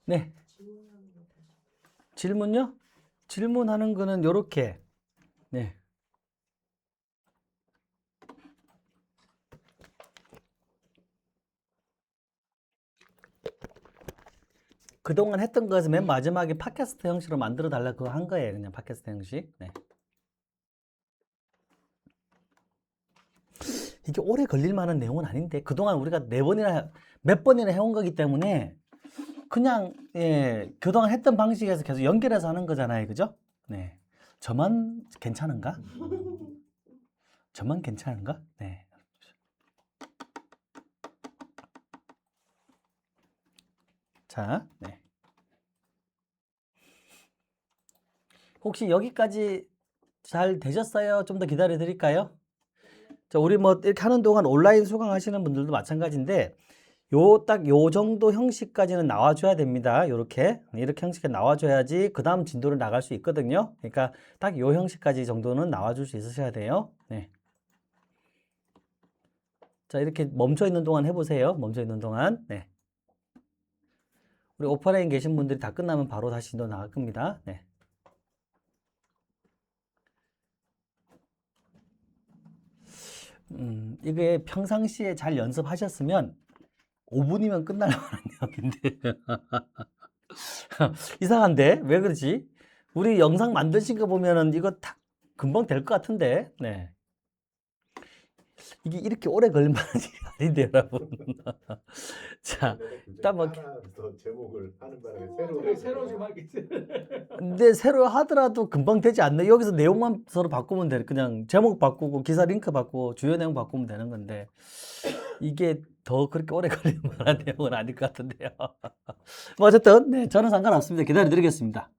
네. 질문요? 질문하는 거는 요렇게. 네. 그동안 했던 것을 맨 마지막에 팟캐스트 형식으로 만들어 달라 그거 한 거예요. 그냥 팟캐스트 형식. 네. 이게 오래 걸릴 만한 내용은 아닌데 그동안 우리가 몇 번이나 해온 거기 때문에 그냥 그동안 했던 방식에서 계속 연결해서 하는 거잖아요. 그죠? 네. 저만 괜찮은가? 저만 괜찮은가? 네. 자, 네. 혹시 여기까지 잘 되셨어요? 좀 더 기다려 드릴까요? 자, 우리 뭐 이렇게 하는 동안 온라인 수강하시는 분들도 마찬가지인데 딱 요 정도 형식까지는 나와줘야 됩니다. 이렇게 형식이 나와줘야지 그 다음 진도를 나갈 수 있거든요. 그러니까 딱 요 형식까지 정도는 나와줄 수 있으셔야 돼요. 네. 자, 이렇게 멈춰 있는 동안 해보세요. 멈춰 있는 동안. 네. 우리 오프라인 계신 분들이 다 끝나면 바로 다시 진도 나갈 겁니다. 네. 이게 평상시에 잘 연습하셨으면 5분이면 끝날 만한 내용인데 이상한데? 왜 그러지? 우리 영상 만드신 거 보면은 이거 다 금방 될 것 같은데. 네. 이게 이렇게 오래 걸릴 만한 일이 아닌데, 여러분. 자, 일단 뭐 더 제목을 하는 바람에 새로 좀 하겠지. 근데 새로 하더라도 금방 되지 않나? 여기서 내용만 서로 바꾸면 돼. 그냥 제목 바꾸고 기사 링크 바꾸고 주요 내용 바꾸면 되는 건데 이게 더 그렇게 오래 걸릴 만한 내용은 아닐 것 같은데요. 뭐 어쨌든 네, 저는 상관없습니다. 기다려드리겠습니다.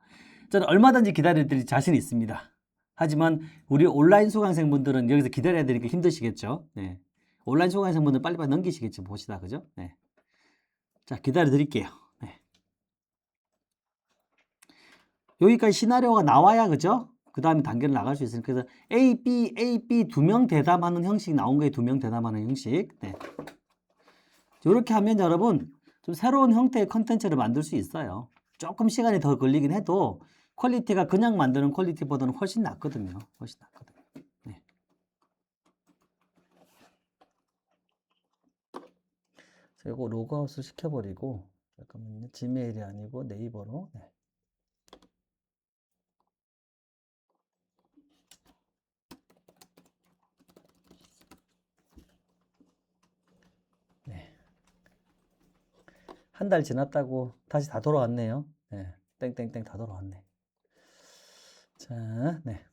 저는 얼마든지 기다려드릴 자신이 있습니다. 하지만 우리 온라인 수강생분들은 여기서 기다려야 되니까 힘드시겠죠. 네. 온라인 수강생분들 빨리빨리 넘기시겠죠. 보시다, 그죠? 네. 자, 기다려드릴게요. 네. 여기까지 시나리오가 나와야, 그죠? 그 다음에 단계를 나갈 수 있으니까. 그래서 A, B 두 명 대담하는 형식 나온 거예요. 두 명 대담하는 형식. 네. 이렇게 하면 여러분 좀 새로운 형태의 컨텐츠를 만들 수 있어요. 조금 시간이 더 걸리긴 해도 퀄리티가 그냥 만드는 퀄리티보다는 훨씬 낫거든요. 훨씬 낫거든요. 네. 자, 이거 로그아웃을 시켜버리고 잠깐만요. 지메일이 아니고 네이버로. 네. 네. 한 달 지났다고 다시 다 돌아왔네요. 네. 땡땡땡 다 돌아왔네. 자, 네.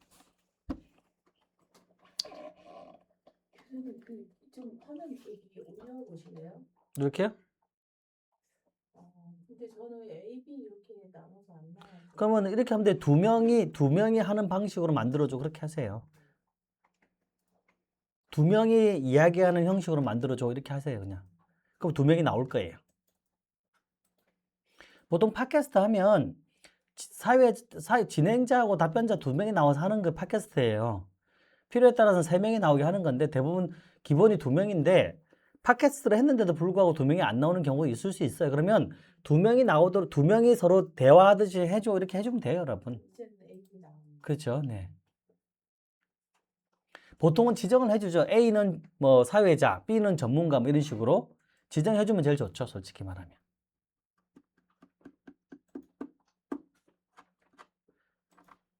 교수님 좀 화면 여기 올려보실래요? 이렇게요? 근데 저는 A, B 이렇게 나눠서 안 나와요. 그러면 이렇게 하면 돼. 두 명이 하는 방식으로 만들어줘. 그렇게 하세요. 두 명이 이야기하는 형식으로 만들어줘. 이렇게 하세요, 그냥. 그럼 두 명이 나올 거예요. 보통 팟캐스트 하면 진행자하고 답변자 두 명이 나와서 하는 게 팟캐스트예요. 필요에 따라서는 세 명이 나오게 하는 건데 대부분 기본이 두 명인데 팟캐스트를 했는데도 불구하고 두 명이 안 나오는 경우가 있을 수 있어요. 그러면 두 명이 나오도록 두 명이 서로 대화하듯이 해줘. 이렇게 해주면 돼요, 여러분. 이제는 A, B 나오는 그렇죠, 네. 보통은 지정을 해주죠. A는 뭐 사회자, B는 전문가 뭐 이런 식으로 지정해주면 제일 좋죠, 솔직히 말하면.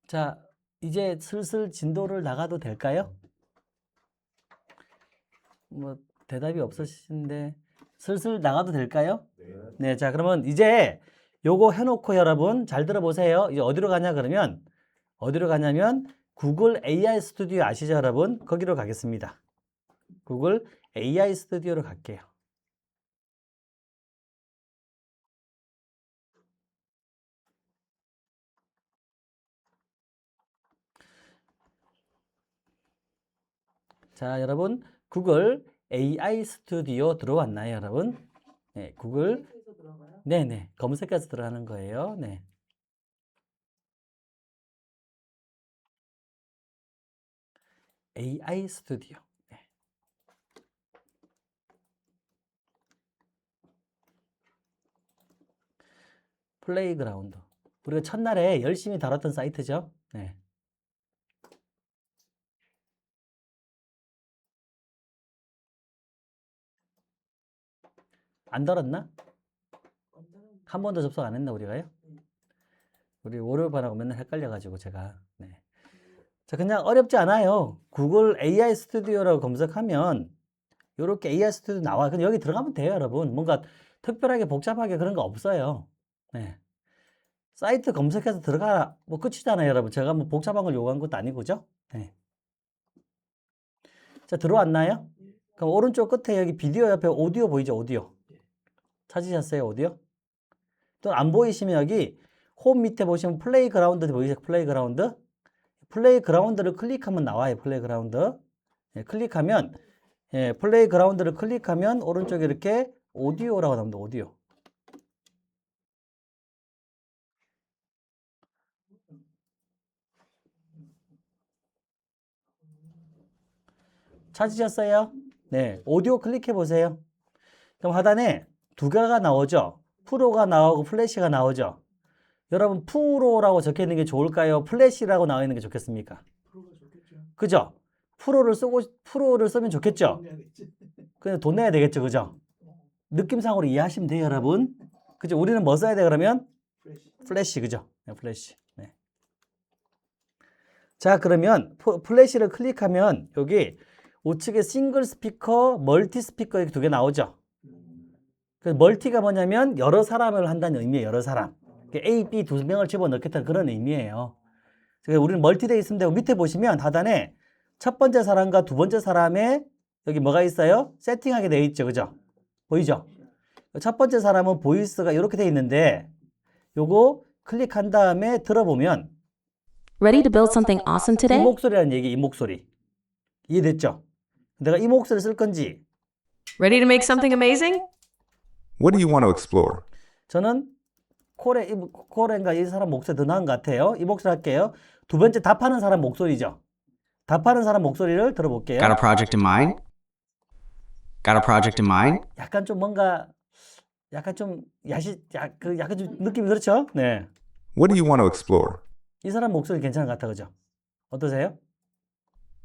자, 이제 슬슬 진도를 나가도 될까요? 뭐 대답이 없으신데 슬슬 나가도 될까요? 네, 자 그러면 이제 요거 해놓고 여러분 잘 들어보세요. 이제 어디로 가냐 그러면 어디로 가냐면 구글 AI 스튜디오 아시죠 여러분? 거기로 가겠습니다. 구글 AI 스튜디오로 갈게요. 자 여러분 구글 AI 스튜디오 들어왔나요 여러분? 네, 구글 에서 들어가요? 네네 검색해서 들어가는 거예요. 네. AI 스튜디오. 네. 플레이그라운드. 우리가 첫날에 열심히 다뤘던 사이트죠. 네. 안 달았나? 한 번도 접속 안 했나 우리가요? 우리 월요일반하고 맨날 헷갈려가지고 제가. 네. 자 그냥 어렵지 않아요. 구글 AI 스튜디오라고 검색하면 이렇게 AI 스튜디오 나와요. 근데 여기 들어가면 돼요 여러분. 뭔가 특별하게 복잡하게 그런 거 없어요. 네. 사이트 검색해서 들어가라 뭐 끝이잖아요 여러분. 제가 뭐 복잡한 걸 요구한 것도 아니고 그죠? 네. 자 들어왔나요? 그럼 오른쪽 끝에 여기 비디오 옆에 오디오 보이죠? 오디오. 찾으셨어요 오디오? 또 안 보이시면 여기 홈 밑에 보시면 플레이그라운드 보이세요? 플레이그라운드? 플레이그라운드를 클릭하면 나와요. 플레이그라운드. 클릭하면 플레이그라운드를 클릭하면 오른쪽에 이렇게 오디오라고 나옵니다. 오디오. 찾으셨어요? 네, 오디오 클릭해 보세요. 그럼 하단에 두 개가 나오죠. 프로가 나오고 플래시가 나오죠. 여러분 프로라고 적혀 있는 게 좋을까요? 플래시라고 나와 있는 게 좋겠습니까? 그죠? 프로를 쓰면 좋겠죠? 근데 돈 내야 되겠죠, 그죠? 느낌상으로 이해하시면 돼요, 여러분. 그죠? 우리는 뭐 써야 돼, 그러면? 플래시, 그죠? 네, 플래시. 네. 자, 그러면 플래시를 클릭하면 여기 우측에 싱글 스피커, 멀티 스피커 이렇게 두 개 나오죠? 그 멀티가 뭐냐면 여러 사람을 한다는 의미예요, 여러 사람. A, B 두 명을 집어넣겠다는 그런 의미예요. 그래서 우리는 멀티되어 있으면 되고 밑에 보시면 하단에 첫 번째 사람과 두 번째 사람에 여기 뭐가 있어요? 세팅하게 되어 있죠, 그죠? 보이죠? 첫 번째 사람은 보이스가 이렇게 되어 있는데 요거 클릭한 다음에 들어보면 Ready to build something awesome 이 today? 목소리라는 얘기, 이 목소리. 이해됐죠? 내가 이 목소리를 쓸 건지 Ready to make something amazing? What do you want to explore? 저는 코레인가 이 사람 목소리 더 나은 것 같아요. 이 목소리 할게요. 두 번째 답하는 사람 목소리죠. 답하는 사람 목소리를 들어볼게요. Got a project in mind? Got a project in mind? 약간 좀 뭔가 약간 좀 약간 좀 느낌이 그렇죠? 네. What do you want to explore? 이 사람 목소리 괜찮은 것 같아, 그죠? 어떠세요?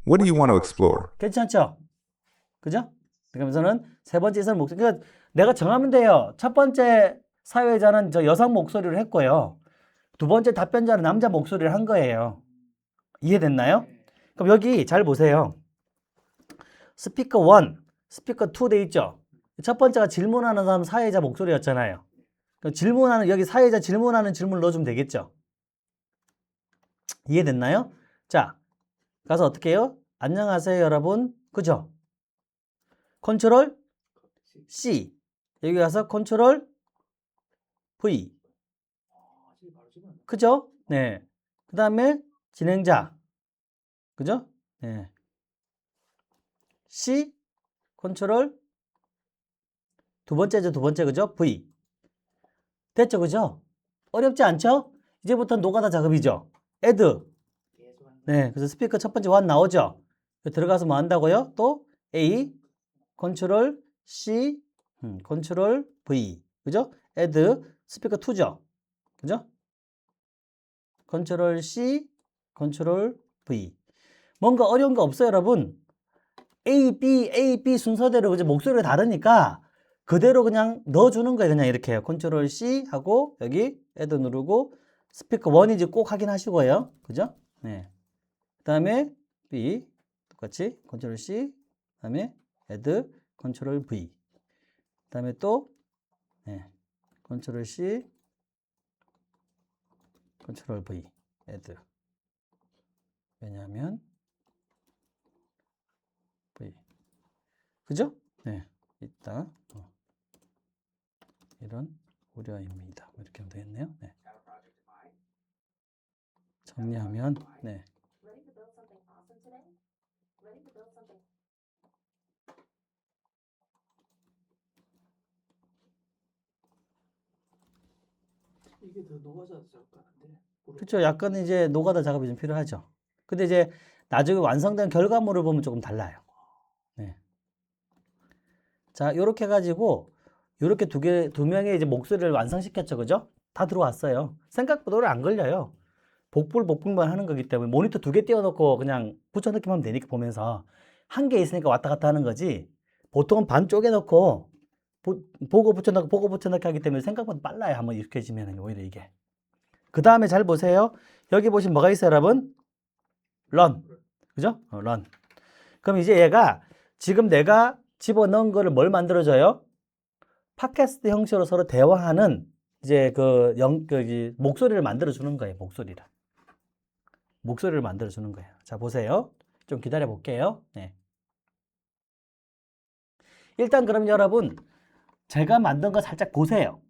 What do you want to explore? 괜찮죠? 그죠? 그러면서는 세 번째 이 사람 목소리. 그러니까 내가 정하면 돼요. 첫 번째 사회자는 저 여성 목소리를 했고요. 두 번째 답변자는 남자 목소리를 한 거예요. 이해됐나요? 그럼 여기 잘 보세요. 스피커 1, 스피커 2 돼 있죠? 첫 번째가 질문하는 사람 사회자 목소리였잖아요. 그럼 질문하는, 여기 사회자 질문하는 질문을 넣어주면 되겠죠? 이해됐나요? 자, 가서 어떻게 해요? 안녕하세요, 여러분. 그죠? 컨트롤 C. 여기 가서 컨트롤 V. 그죠? 네. 그 다음에 진행자. 그죠? 네. C. 컨트롤 두 번째죠, 두 번째. 그죠? V. 됐죠, 그죠? 어렵지 않죠? 이제부터 노가다 작업이죠. add. 네. 그래서 스피커 첫 번째 1 나오죠? 들어가서 뭐 한다고요? 또 A. 컨트롤 C. 컨트롤 V. 그죠? add 스피커 2죠. 그죠? 컨트롤 C, 컨트롤 V. 뭔가 어려운 거 없어요, 여러분? A, B 순서대로 그죠? 목소리가 다르니까 그대로 그냥 넣어주는 거예요. 그냥 이렇게 해요. 컨트롤 C 하고 여기 add 누르고 스피커 1인지 꼭 확인하시고요. 그죠? 네. 그 다음에 B 똑같이 컨트롤 C, 그 다음에 add 컨트롤 V. 그 다음에 또 네. 컨트롤 C, 컨트롤 V, add. 왜냐하면 V. 그죠? 네. 있다. 이런 우려입니다. 이렇게 하면 되겠네요. 네. 정리하면 네. 이게 더 노가다 작업하는데. 그렇죠. 약간 이제 노가다 작업이 좀 필요하죠. 근데 이제 나중에 완성된 결과물을 보면 조금 달라요. 네. 자, 요렇게 해가지고 요렇게 두 명의 이제 목소리를 완성시켰죠, 그죠? 다 들어왔어요. 생각보다 오래 안 걸려요. 복불복불만 하는 거기 때문에 모니터 2개 띄워놓고 그냥 붙여넣기만 하면 되니까 보면서 한 개 있으니까 왔다 갔다 하는 거지. 보통은 반 쪼개놓고 보고 붙여넣기 하기 때문에 생각보다 빨라요. 한번 익숙해지면 오히려 이게. 그 다음에 잘 보세요. 여기 보시면 뭐가 있어요, 여러분? run. 그죠? run. 그럼 이제 얘가 지금 내가 집어넣은 거를 뭘 만들어줘요? 팟캐스트 형식으로 서로 대화하는 이제 목소리를 만들어주는 거예요. 목소리를 만들어주는 거예요. 자, 보세요. 좀 기다려 볼게요. 네. 일단 그럼 여러분 제가 만든 거 살짝 보세요.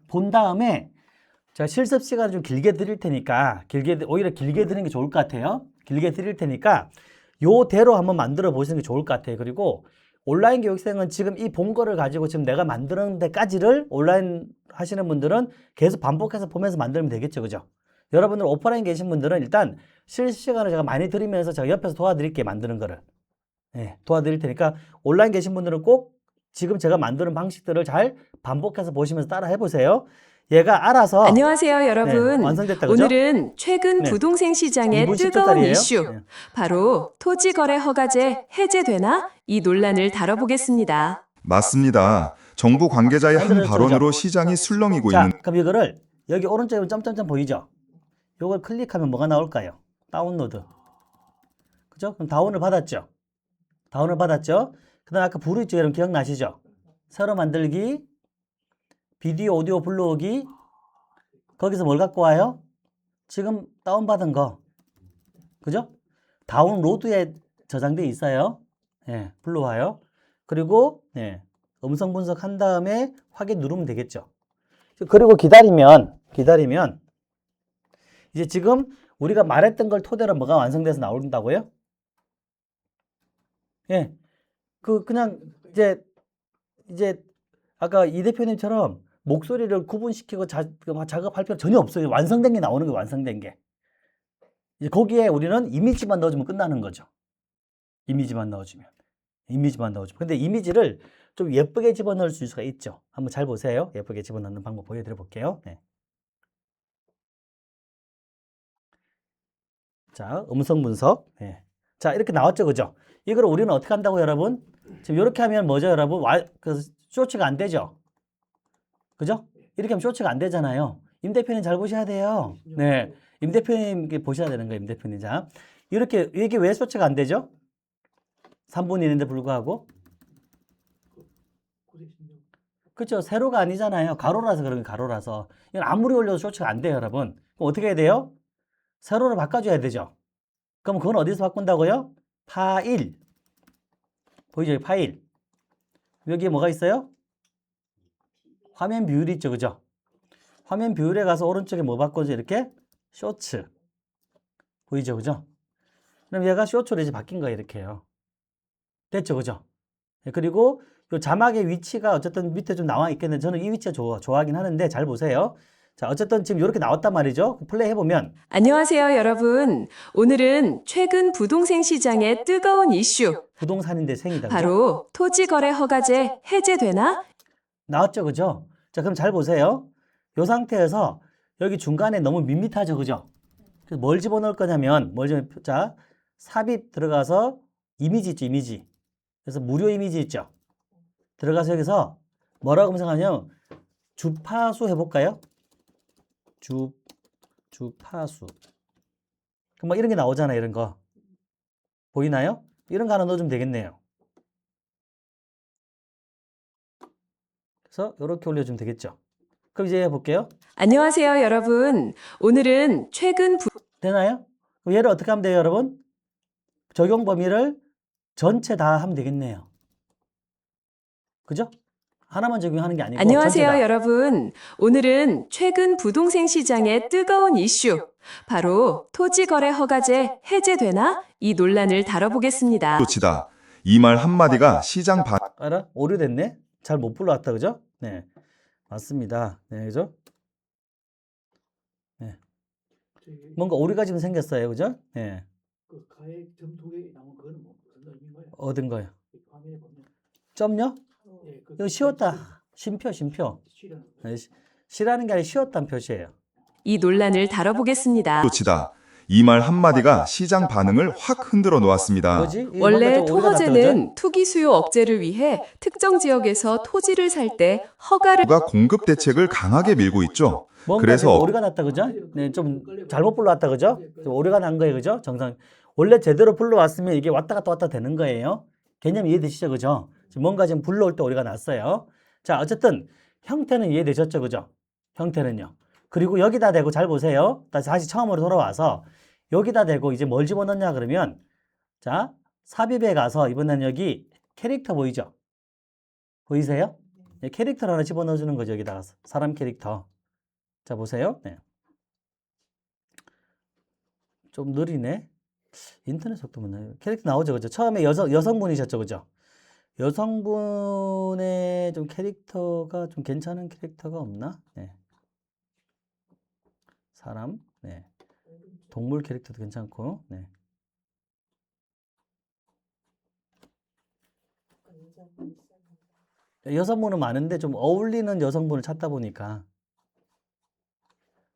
본 다음에 제가 실습 시간을 좀 길게 드릴 테니까 오히려 길게 드리는 게 좋을 것 같아요. 길게 드릴 테니까 요대로 한번 만들어 보시는 게 좋을 것 같아요. 그리고 온라인 교육생은 지금 이 본 거를 가지고 지금 내가 만드는 데까지를 온라인 하시는 분들은 계속 반복해서 보면서 만들면 되겠죠. 그죠? 여러분들 오프라인 계신 분들은 일단 실시간으로 제가 많이 드리면서 제가 옆에서 도와드릴게요. 만드는 거를. 예, 도와드릴 테니까 온라인 계신 분들은 꼭 지금 제가 만드는 방식들을 잘 반복해서 보시면서 따라 해보세요. 얘가 알아서 안녕하세요, 여러분. 완성됐다, 그죠? 오늘은 최근 네. 부동산 시장의 2분 뜨거운 10초짜리예요. 이슈, 바로 토지거래 허가제 해제되나? 이 논란을 다뤄보겠습니다. 맞습니다. 정부 관계자의 한 발언으로 시장이 술렁이고 자, 있는 그럼 이거를 여기 오른쪽에 점점점 보이죠? 요걸 클릭하면 뭐가 나올까요? 다운로드. 그죠? 그럼 다운을 받았죠? 다운을 받았죠? 그 다음에 아까 부르 있죠? 여러분 기억나시죠? 새로 만들기, 비디오, 오디오 불러오기. 거기서 뭘 갖고 와요? 지금 다운받은 거. 그죠? 다운로드에 저장돼 있어요. 예, 불러와요. 그리고 예, 음성 분석한 다음에 확인 누르면 되겠죠. 그리고 기다리면 이제 지금 우리가 말했던 걸 토대로 뭐가 완성돼서 나온다고요? 예. 그냥 이제 아까 이 대표님처럼 목소리를 구분시키고 작업할 필요 전혀 없어요. 완성된 게 나오는 거예요. 완성된 게. 이제 거기에 우리는 이미지만 넣어주면 끝나는 거죠. 이미지만 넣어주면. 근데 이미지를 좀 예쁘게 집어넣을 수가 있죠. 한번 잘 보세요. 예쁘게 집어넣는 방법 보여드려 볼게요. 네. 자, 음성 분석. 네. 자, 이렇게 나왔죠. 그죠? 이걸 우리는 어떻게 한다고 여러분? 지금 이렇게 하면 뭐죠, 여러분? 쇼츠가 안 되죠? 그죠? 이렇게 하면 쇼츠가 안 되잖아요. 임 대표님 잘 보셔야 돼요. 네. 임 대표님 보셔야 되는 거예요, 임 대표님. 자, 이렇게, 이게 왜 쇼츠가 안 되죠? 3분이 있는데 불구하고. 그렇죠. 세로가 아니잖아요. 가로라서 그런 거예요, 가로라서. 이건 아무리 올려도 쇼츠가 안 돼요, 여러분. 그럼 어떻게 해야 돼요? 세로로 바꿔줘야 되죠. 그럼 그건 어디서 바꾼다고요? 파일. 보이죠? 여기 파일. 여기에 뭐가 있어요? 화면 비율이 있죠. 그죠? 화면 비율에 가서 오른쪽에 뭐 바꿔줘? 이렇게 쇼츠. 보이죠? 그죠? 그럼 얘가 쇼츠로 이제 바뀐 거예요. 이렇게요. 됐죠? 그죠? 그리고 요 자막의 위치가 어쨌든 밑에 좀 나와 있겠는데 저는 이 위치가 좋아하긴 하는데 잘 보세요. 자, 어쨌든 지금 이렇게 나왔단 말이죠. 플레이 해보면. 안녕하세요, 여러분. 오늘은 최근 부동산 시장의 뜨거운 이슈, 부동산인데 생이다. 그죠? 바로 토지거래 허가제 해제되나? 나왔죠. 그죠? 자, 그럼 잘 보세요. 이 상태에서 여기 중간에 너무 밋밋하죠. 그죠? 그래서 뭘 집어넣을 거냐면, 자, 삽입 들어가서 이미지 있죠. 이미지. 그래서 무료 이미지 있죠. 들어가서 뭐라고 검색하냐면 주파수 해볼까요? 주파수. 그럼 뭐 이런 게 나오잖아요. 이런 거. 보이나요? 이런 거 하나 넣어주면 되겠네요. 그래서 이렇게 올려주면 되겠죠. 그럼 이제 해볼게요. 안녕하세요, 여러분. 오늘은 최근 되나요? 그럼 얘를 어떻게 하면 돼요, 여러분? 적용 범위를 전체 다 하면 되겠네요. 그죠? 하나만 적용하는 게 아니고 안녕하세요, 전체 다. 여러분. 오늘은 최근 부동산 시장의 뜨거운 이슈, 바로 토지거래 허가제 해제되나? 이 논란을 다뤄보겠습니다. 조치다. 이 말 한마디가 시장 반 알아? 오류됐네? 잘 못 불러왔다, 그죠? 네. 맞습니다. 네, 그죠? 네. 뭔가 오류가 지금 생겼어요, 그죠? 네. 그 가액 점토에 나온 그거는 뭐 무슨 의미인가요? 얻은 거요. 화면에 보면 점요? 예, 그 이거 쉬웠다. 쉼표. 네, 쉬라는 게 아니라 쉬웠다는 표시예요. 이 논란을 다뤄보겠습니다. 조치다. 이 말 한마디가 시장 반응을 확 흔들어 놓았습니다. 뭐지? 이거 뭔가 원래 좀 오류가 났다, 그죠? 토허제는 투기 수요 억제를 위해 특정 지역에서 토지를 살 때 허가를 가 공급 대책을 강하게 밀고 있죠. 뭔가 그래서 좀 오류가 났다, 그죠? 네, 좀 잘못 불러왔다, 그죠? 좀 오류가 난 거예요, 그죠? 정상. 원래 제대로 불러왔으면 이게 왔다 갔다 되는 거예요. 개념 이해되시죠, 그죠? 지금 뭔가 지금 불러올 때 오류가 났어요. 자, 어쨌든 형태는 이해되셨죠, 그죠? 형태는요. 그리고 여기다 대고 잘 보세요. 다시 처음으로 돌아와서 여기다 대고 이제 뭘 집어넣냐 그러면 자, 삽입에 가서 이번엔 여기 캐릭터 보이죠? 보이세요? 네, 캐릭터를 하나 집어넣어주는 거죠, 여기다가. 사람 캐릭터. 자, 보세요. 네. 좀 느리네. 인터넷 속도 맞나요? 캐릭터 나오죠, 그죠? 처음에 여성분이셨죠, 그죠? 여성분의 좀 캐릭터가 좀 괜찮은 캐릭터가 없나? 네. 사람, 네. 동물 캐릭터도 괜찮고, 네. 여성분은 많은데 좀 어울리는 여성분을 찾다 보니까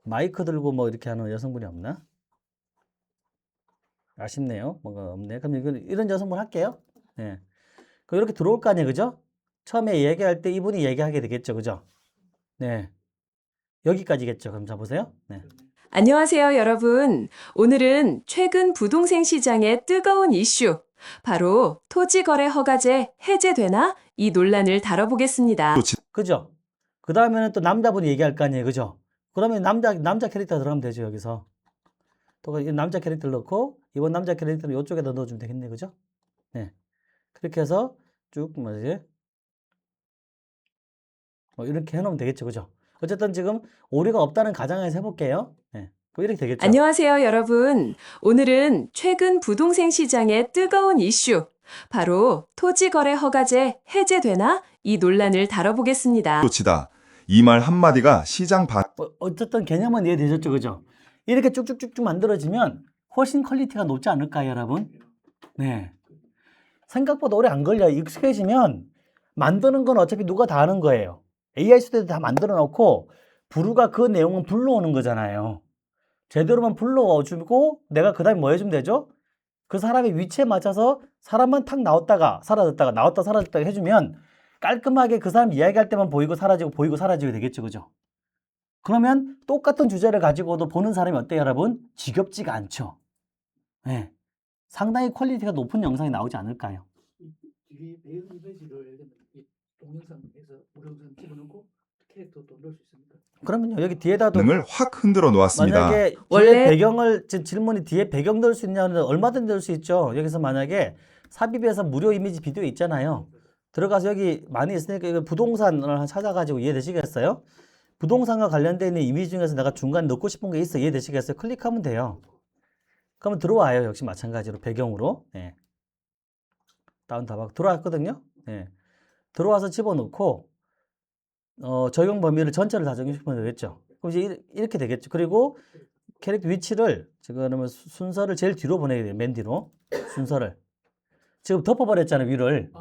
마이크 들고 뭐 이렇게 하는 여성분이 없나? 아쉽네요. 뭐가 없네. 그럼 이런 여성분 할게요. 네. 그럼 이렇게 들어올 거 아니에요, 그죠? 처음에 얘기할 때 이분이 얘기하게 되겠죠, 그죠? 네. 여기까지겠죠. 그럼 잡으세요. 네. 안녕하세요, 여러분. 오늘은 최근 부동산 시장의 뜨거운 이슈, 바로 토지거래 허가제 해제되나? 이 논란을 다뤄보겠습니다. 그죠? 그 다음에는 또 남자분이 얘기할 거 아니에요, 그죠? 그러면 남자 캐릭터 들어가면 되죠, 여기서. 또 이 남자 캐릭터를 넣고, 이번 남자 캐릭터를 이쪽에다 넣어주면 되겠네, 그죠? 네. 그렇게 해서 쭉, 뭐지? 이렇게 해놓으면 되겠죠, 그죠? 어쨌든 지금 오류가 없다는 가정에서 해볼게요. 네. 그럼 이렇게 되겠죠. 안녕하세요, 여러분. 오늘은 최근 부동산 시장의 뜨거운 이슈, 바로 토지거래 허가제 해제되나? 이 논란을 다뤄보겠습니다. 놓치다. 이 말 한마디가 시장 반 어쨌든 개념은 이해되셨죠, 그죠? 이렇게 쭉쭉쭉쭉 만들어지면 훨씬 퀄리티가 높지 않을까요, 여러분? 네. 생각보다 오래 안 걸려요. 익숙해지면 만드는 건 어차피 누가 다 하는 거예요. AI 수대도 다 만들어 놓고 부루가 그 내용은 불러오는 거잖아요. 제대로만 불러주고 내가 그 다음에 뭐 해주면 되죠? 그 사람의 위치에 맞춰서 사람만 탁 나왔다가 사라졌다가 나왔다 사라졌다가 해주면 깔끔하게 그 사람 이야기할 때만 보이고 사라지고 되겠죠, 그죠? 그러면 똑같은 주제를 가지고도 보는 사람이 어때요, 여러분? 지겹지가 않죠. 네. 상당히 퀄리티가 높은 영상이 나오지 않을까요? 뒤에 배경 이미지를 예를 들면 동영상에서 무료영상 집어넣고 캐릭터도 넣을 수 있습니까? 그러면요, 여기 뒤에다도 능을 확 흔들어 놓았습니다. 만약에 원래 배경을 지금 질문이 뒤에 배경 넣을 수 있냐는 얼마든지 넣을 수 있죠. 여기서 만약에 삽입해서 무료 이미지 비디오 있잖아요. 들어가서 여기 많이 있으니까 이거 부동산을 찾아가지고 이해되시겠어요? 부동산과 관련된 이미지 중에서 내가 중간에 넣고 싶은 게 있어. 이해되시겠어요? 클릭하면 돼요. 그러면 들어와요. 역시 마찬가지로 배경으로. 네. 다운 다 받고 들어왔거든요. 네. 들어와서 집어넣고 적용 범위를 전체를 다 적용시키면 되겠죠. 그럼 이제 이렇게 되겠죠. 그리고 캐릭터 위치를 지금 그러면 순서를 제일 뒤로 보내야 돼요. 맨 뒤로 순서를 지금 덮어버렸잖아요. 위를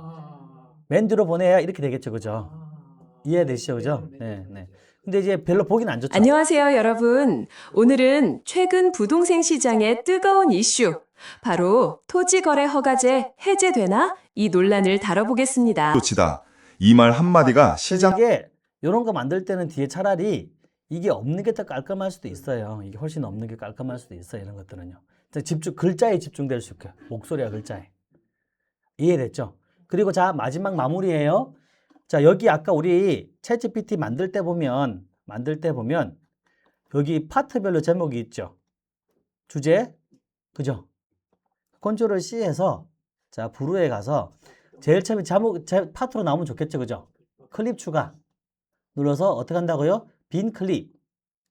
맨 뒤로 보내야 이렇게 되겠죠, 그죠? 이해되시죠, 그죠? 네, 네. 근데 이제 별로 보기는 안 좋죠. 안녕하세요, 여러분. 오늘은 최근 부동산 시장의 뜨거운 이슈, 바로 토지거래 허가제 해제되나? 이 논란을 다뤄보겠습니다. 놓치다. 이 말 한마디가 시장 이게 이런 거 만들 때는 뒤에 차라리 이게 없는 게 더 깔끔할 수도 있어요. 이게 훨씬 없는 게 깔끔할 수도 있어요. 이런 것들은요. 글자에 집중될 수 있고요. 목소리와 글자에. 이해됐죠? 그리고 자, 마지막 마무리예요. 자, 여기 아까 우리 챗GPT 만들 때 보면 여기 파트별로 제목이 있죠. 주제, 그죠? 컨트롤 C에서 자, 부루에 가서 제일 처음에 파트로 나오면 좋겠죠, 그죠? 클립 추가 눌러서 어떻게 한다고요? 빈 클립,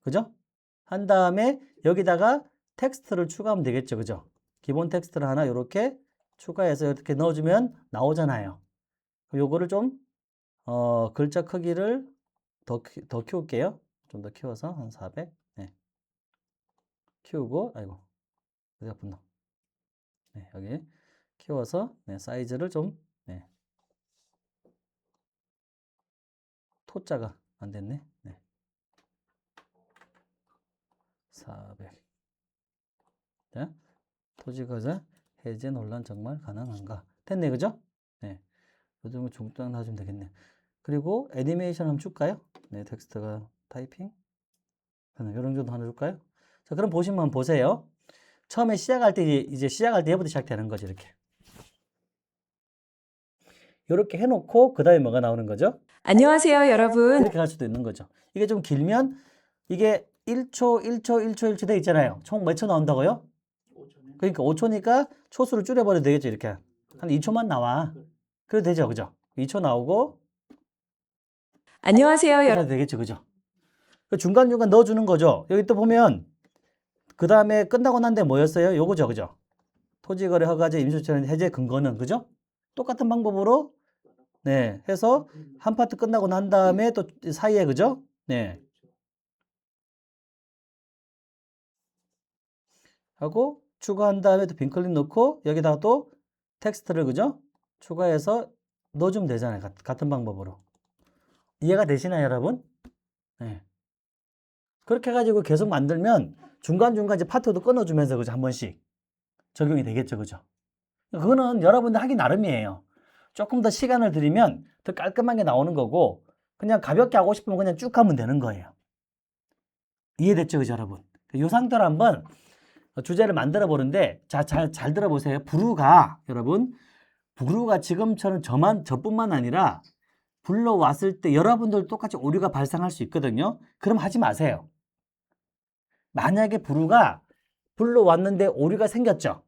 그죠? 한 다음에 여기다가 텍스트를 추가하면 되겠죠, 그죠? 기본 텍스트를 하나 이렇게 추가해서 이렇게 넣어주면 나오잖아요. 요거를 좀 글자 크기를 더 키울게요. 좀 더 키워서 한 400. 네. 키우고 아이고 어디가 분노. 네, 여기 키워서 네, 사이즈를 좀 네. 토자가 안 됐네. 네. 400. 자, 토지거래 해제 논란 정말 가능한가? 됐네, 그죠? 네. 이 정도 중단 놔주면 되겠네. 그리고 애니메이션 한번 줄까요? 네, 텍스트가 타이핑. 이런 정도 하나 줄까요? 자, 그럼 보시면 보세요. 처음에 시작할 때 이제 시작할 때 얘부터 시작되는 거죠, 이렇게. 이렇게 해놓고 그 다음에 뭐가 나오는 거죠? 안녕하세요, 여러분. 이렇게 갈 수도 있는 거죠. 이게 좀 길면 이게 1초, 1초, 1초, 1초 돼 있잖아요. 총 몇 초 나온다고요? 5초네. 그러니까 5초니까 초수를 줄여버려도 되겠죠, 이렇게. 한 2초만 나와. 그래도 되죠, 그죠? 2초 나오고. 안녕하세요, 여러분. 되겠죠, 그죠? 중간중간 넣어주는 거죠. 여기 또 보면 그 다음에 끝나고 난 데 뭐였어요? 요거죠, 그죠? 토지거래 허가제 임시조치 해제 근거는 그죠? 똑같은 방법으로 네 해서 한 파트 끝나고 난 다음에 또 사이에 그죠? 네 하고 추가한 다음에 또 빈클립 넣고 여기다가 또 텍스트를 그죠? 추가해서 넣어주면 되잖아요. 같은 방법으로. 이해가 되시나요, 여러분? 네. 그렇게 해가지고 계속 만들면 중간중간 이제 파트도 끊어주면서 그죠? 한 번씩 적용이 되겠죠, 그죠? 그거는 여러분들 하기 나름이에요. 조금 더 시간을 들이면 더 깔끔하게 나오는 거고 그냥 가볍게 하고 싶으면 그냥 쭉 하면 되는 거예요. 이해됐죠, 그죠, 여러분? 이 상태로 한번 주제를 만들어 보는데 잘 들어보세요. 여러분 부루가 지금처럼 저뿐만 아니라 불러왔을 때 여러분들 똑같이 오류가 발생할 수 있거든요. 그럼 하지 마세요. 만약에 부루가 불러왔는데 오류가 생겼죠.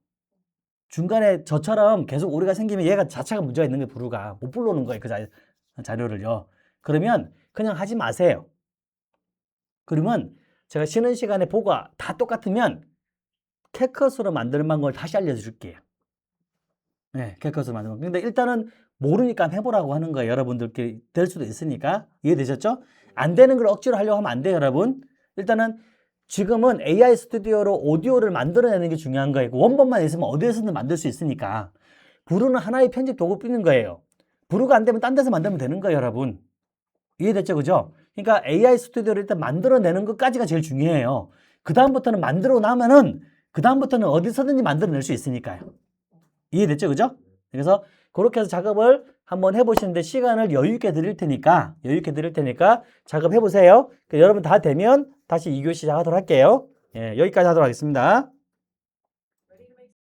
중간에 저처럼 계속 오류가 생기면 얘가 자체가 문제가 있는 거예요. 부루가 못 불러오는 거예요. 그 자료를요. 그러면 그냥 하지 마세요. 그러면 제가 쉬는 시간에 보고가 다 똑같으면 캣컷으로 만드는 방법을 다시 알려줄게요. 네, 캣컷으로 만드는 방법. 근데 일단은 모르니까 해보라고 하는 거예요. 여러분들께 될 수도 있으니까. 이해되셨죠? 안 되는 걸 억지로 하려고 하면 안 돼요, 여러분. 일단은 지금은 AI 스튜디오로 오디오를 만들어내는 게 중요한 거예요. 원본만 있으면 어디에서든 만들 수 있으니까. 부루는 하나의 편집 도구뿐인 거예요. 부루가 안 되면 딴 데서 만들면 되는 거예요, 여러분. 이해됐죠, 그죠? 그러니까 AI 스튜디오를 일단 만들어내는 것까지가 제일 중요해요. 그 다음부터는 어디서든지 만들어낼 수 있으니까요. 이해됐죠, 그죠? 그래서 그렇게 해서 작업을 한번 해보시는데 시간을 여유 있게 드릴 테니까 작업해 보세요. 여러분 다 되면 다시 2교시 시작하도록 할게요. 예, 여기까지 하도록 하겠습니다.